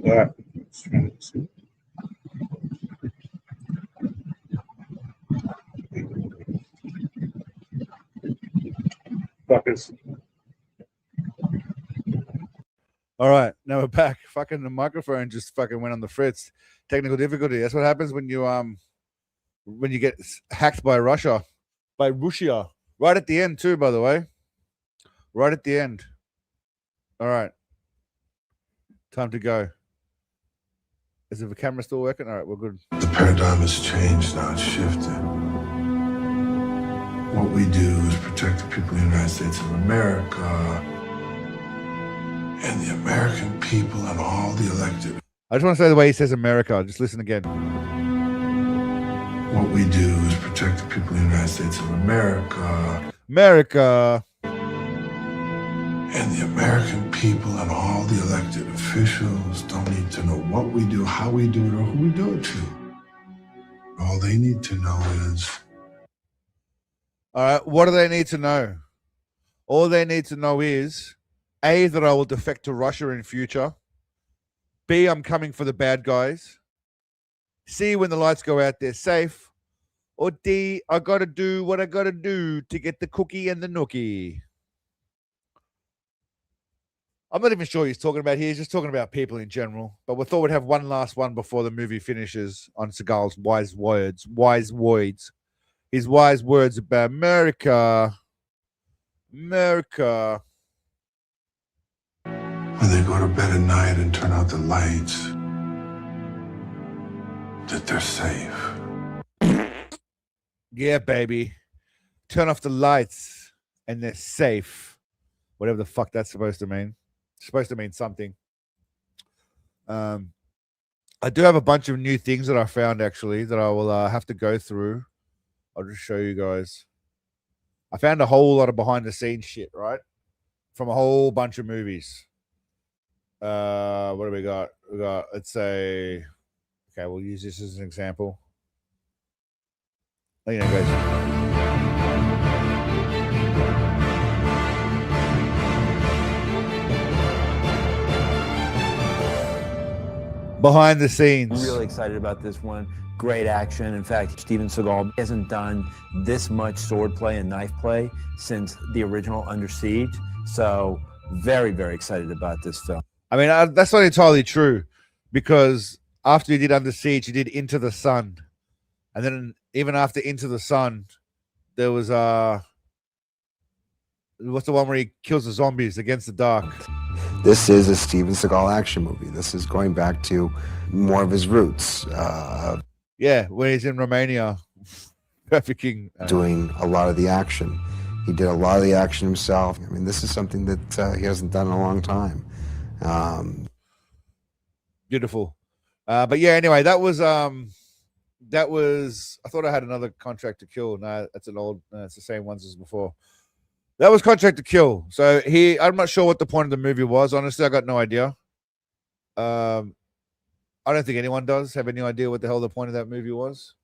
Yeah. Fuckers. All right, now we're back. Fucking the microphone just fucking went on the fritz. Technical difficulty. That's what happens when you get hacked by Russia. By Russia. Right at the end too, by the way. Right at the end. All right. Time to go. Is the camera still working? All right, we're good. The paradigm has changed now, it's shifted. What we do is protect the people of the United States of America and the American people and all the elected. I just want to say the way he says America. Just listen again. What we do is protect the people of the United States of America. America. And the American people and all the elected officials don't need to know what we do, how we do it, or who we do it to. All they need to know is... All right, what do they need to know? All they need to know is, A, that I will defect to Russia in future. B, I'm coming for the bad guys. C, when the lights go out, they're safe. Or D, I got to do what I got to do to get the cookie and the nookie. I'm not even sure what he's talking about here. He's just talking about people in general. But we thought we'd have one last one before the movie finishes on Seagal's wise words. His wise words about America. America. When they go to bed at night and turn out the lights, that they're safe. Yeah, baby. Turn off the lights and they're safe. Whatever the fuck that's supposed to mean. It's supposed to mean something. I do have a bunch of new things that I found, actually, that I will have to go through. I'll just show you guys. I found a whole lot of behind-the-scenes shit, right? From a whole bunch of movies. What do we got? We got, let's say... Okay, we'll use this as an example. There you go, guys. Behind the scenes. I'm really excited about this one. Great action. In fact, Steven Seagal hasn't done this much swordplay and knife play since the original Under Siege. So very, very excited about this film. I mean, that's not entirely true, because after he did Under Siege, he did Into the Sun. And then even after Into the Sun, there was what's the one where he kills the zombies, Against the Dark? This is a Steven Seagal action movie. This is going back to more of his roots. Yeah, when he's in Romania, trafficking. Doing a lot of the action. He did a lot of the action himself. I mean, this is something that he hasn't done in a long time. Beautiful. But yeah, anyway, that was, I thought I had another Contract to Kill. No, that's an old, it's the same ones as before. That was Contract to Kill. So I'm not sure what the point of the movie was. Honestly, I got no idea. I don't think anyone does have any idea what the hell the point of that movie was.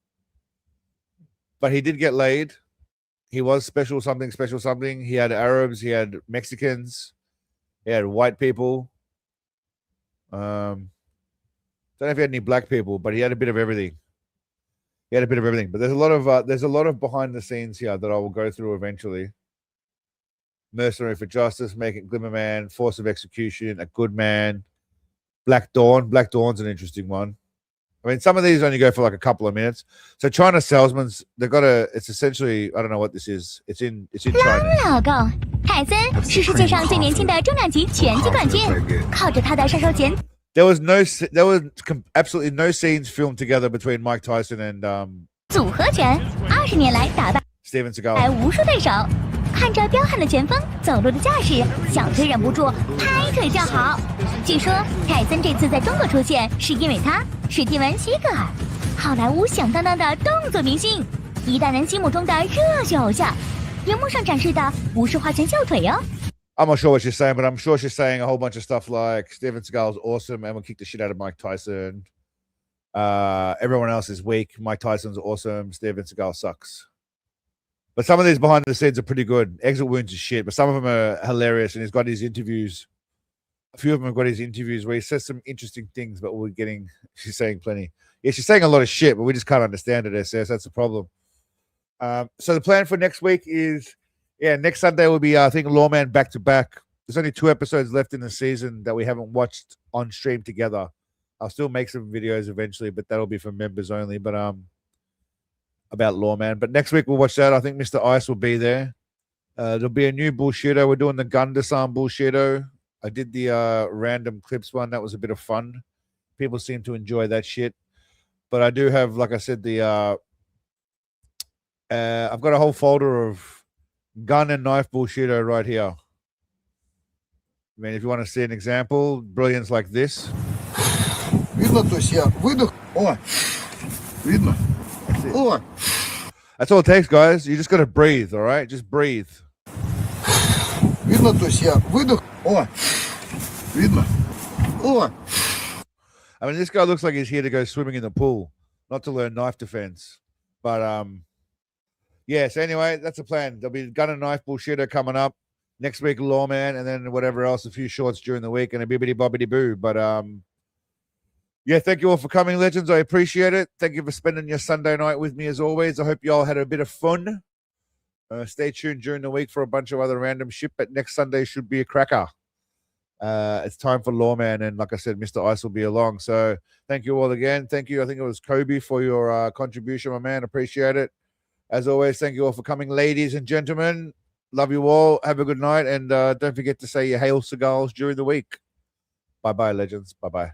But he did get laid. He was special something. He had Arabs, he had Mexicans, he had white people. Don't know if he had any black people, but he had a bit of everything. But there's a lot of behind the scenes here that I will go through eventually. Mercenary for Justice, Making Glimmerman, Force of Execution, A Good Man, Black Dawn. Black Dawn's an interesting one. I mean, some of these only go for like a couple of minutes. So China Salesman's, it's essentially, I don't know what this is. It's in China. 老公，海森是世界上最年轻的重量级拳击冠军，靠着他的杀手锏。There was absolutely no scenes filmed together between Mike Tyson and 组合拳，20年来打败 Steven Seagal 无数对手。看着彪悍的拳风，走路的架势，小崔忍不住拍腿叫好。据说泰森这次在中国出现，是因为他是蒂文·西格尔，好莱坞响当当的动作明星，一代人心目中的热血偶像。荧幕上展示的不是花拳绣腿哦。I'm not sure what she's saying, but I'm sure she's saying a whole bunch of stuff like Steven Seagal's awesome and will kick the shit out of Mike Tyson. Everyone else is weak. Mike Tyson's awesome. Steven Seagal sucks. But some of these behind the scenes are pretty good. Exit Wounds is shit, but some of them are hilarious. And he's got his interviews. A few of them have got his interviews where he says some interesting things, but she's saying plenty. Yeah, she's saying a lot of shit, but we just can't understand it, SS. That's the problem. So the plan for next week is, next Sunday will be, I think, Lawman back-to-back. There's only 2 episodes left in the season that we haven't watched on stream together. I'll still make some videos eventually, but that'll be for members only. But about Lawman. But next week we'll watch that. I think Mr. Ice will be there. There'll be a new bullshitter. We're doing the Gundasan bullshitter. I did the random clips one. That was a bit of fun. People seem to enjoy that shit. But I do have, like I said, I've got a whole folder of gun and knife bullshitter right here. I mean, if you want to see an example, brilliance like this. Видно, то есть я выдох. О, видно. О. That's all it takes, guys. You just got to breathe, all right? Just breathe. Видно, Видно, то есть я выдох. О, видно? О. I mean, this guy looks like he's here to go swimming in the pool, not to learn knife defense. But yes. Anyway, that's the plan. There'll be gun and knife bullshitter coming up next week, Lawman, and then whatever else, a few shorts during the week, and a bibbity bobbity boo. But yeah, thank you all for coming, legends. I appreciate it. Thank you for spending your Sunday night with me as always. I hope you all had a bit of fun. Stay tuned during the week for a bunch of other random shit, but next Sunday should be a cracker. It's time for Lawman, and like I said, Mr. Ice will be along. So thank you all again. Thank you. I think it was Kobe for your contribution, my man. Appreciate it. As always, thank you all for coming, ladies and gentlemen. Love you all. Have a good night, and don't forget to say your hail Seagals during the week. Bye-bye, legends. Bye-bye.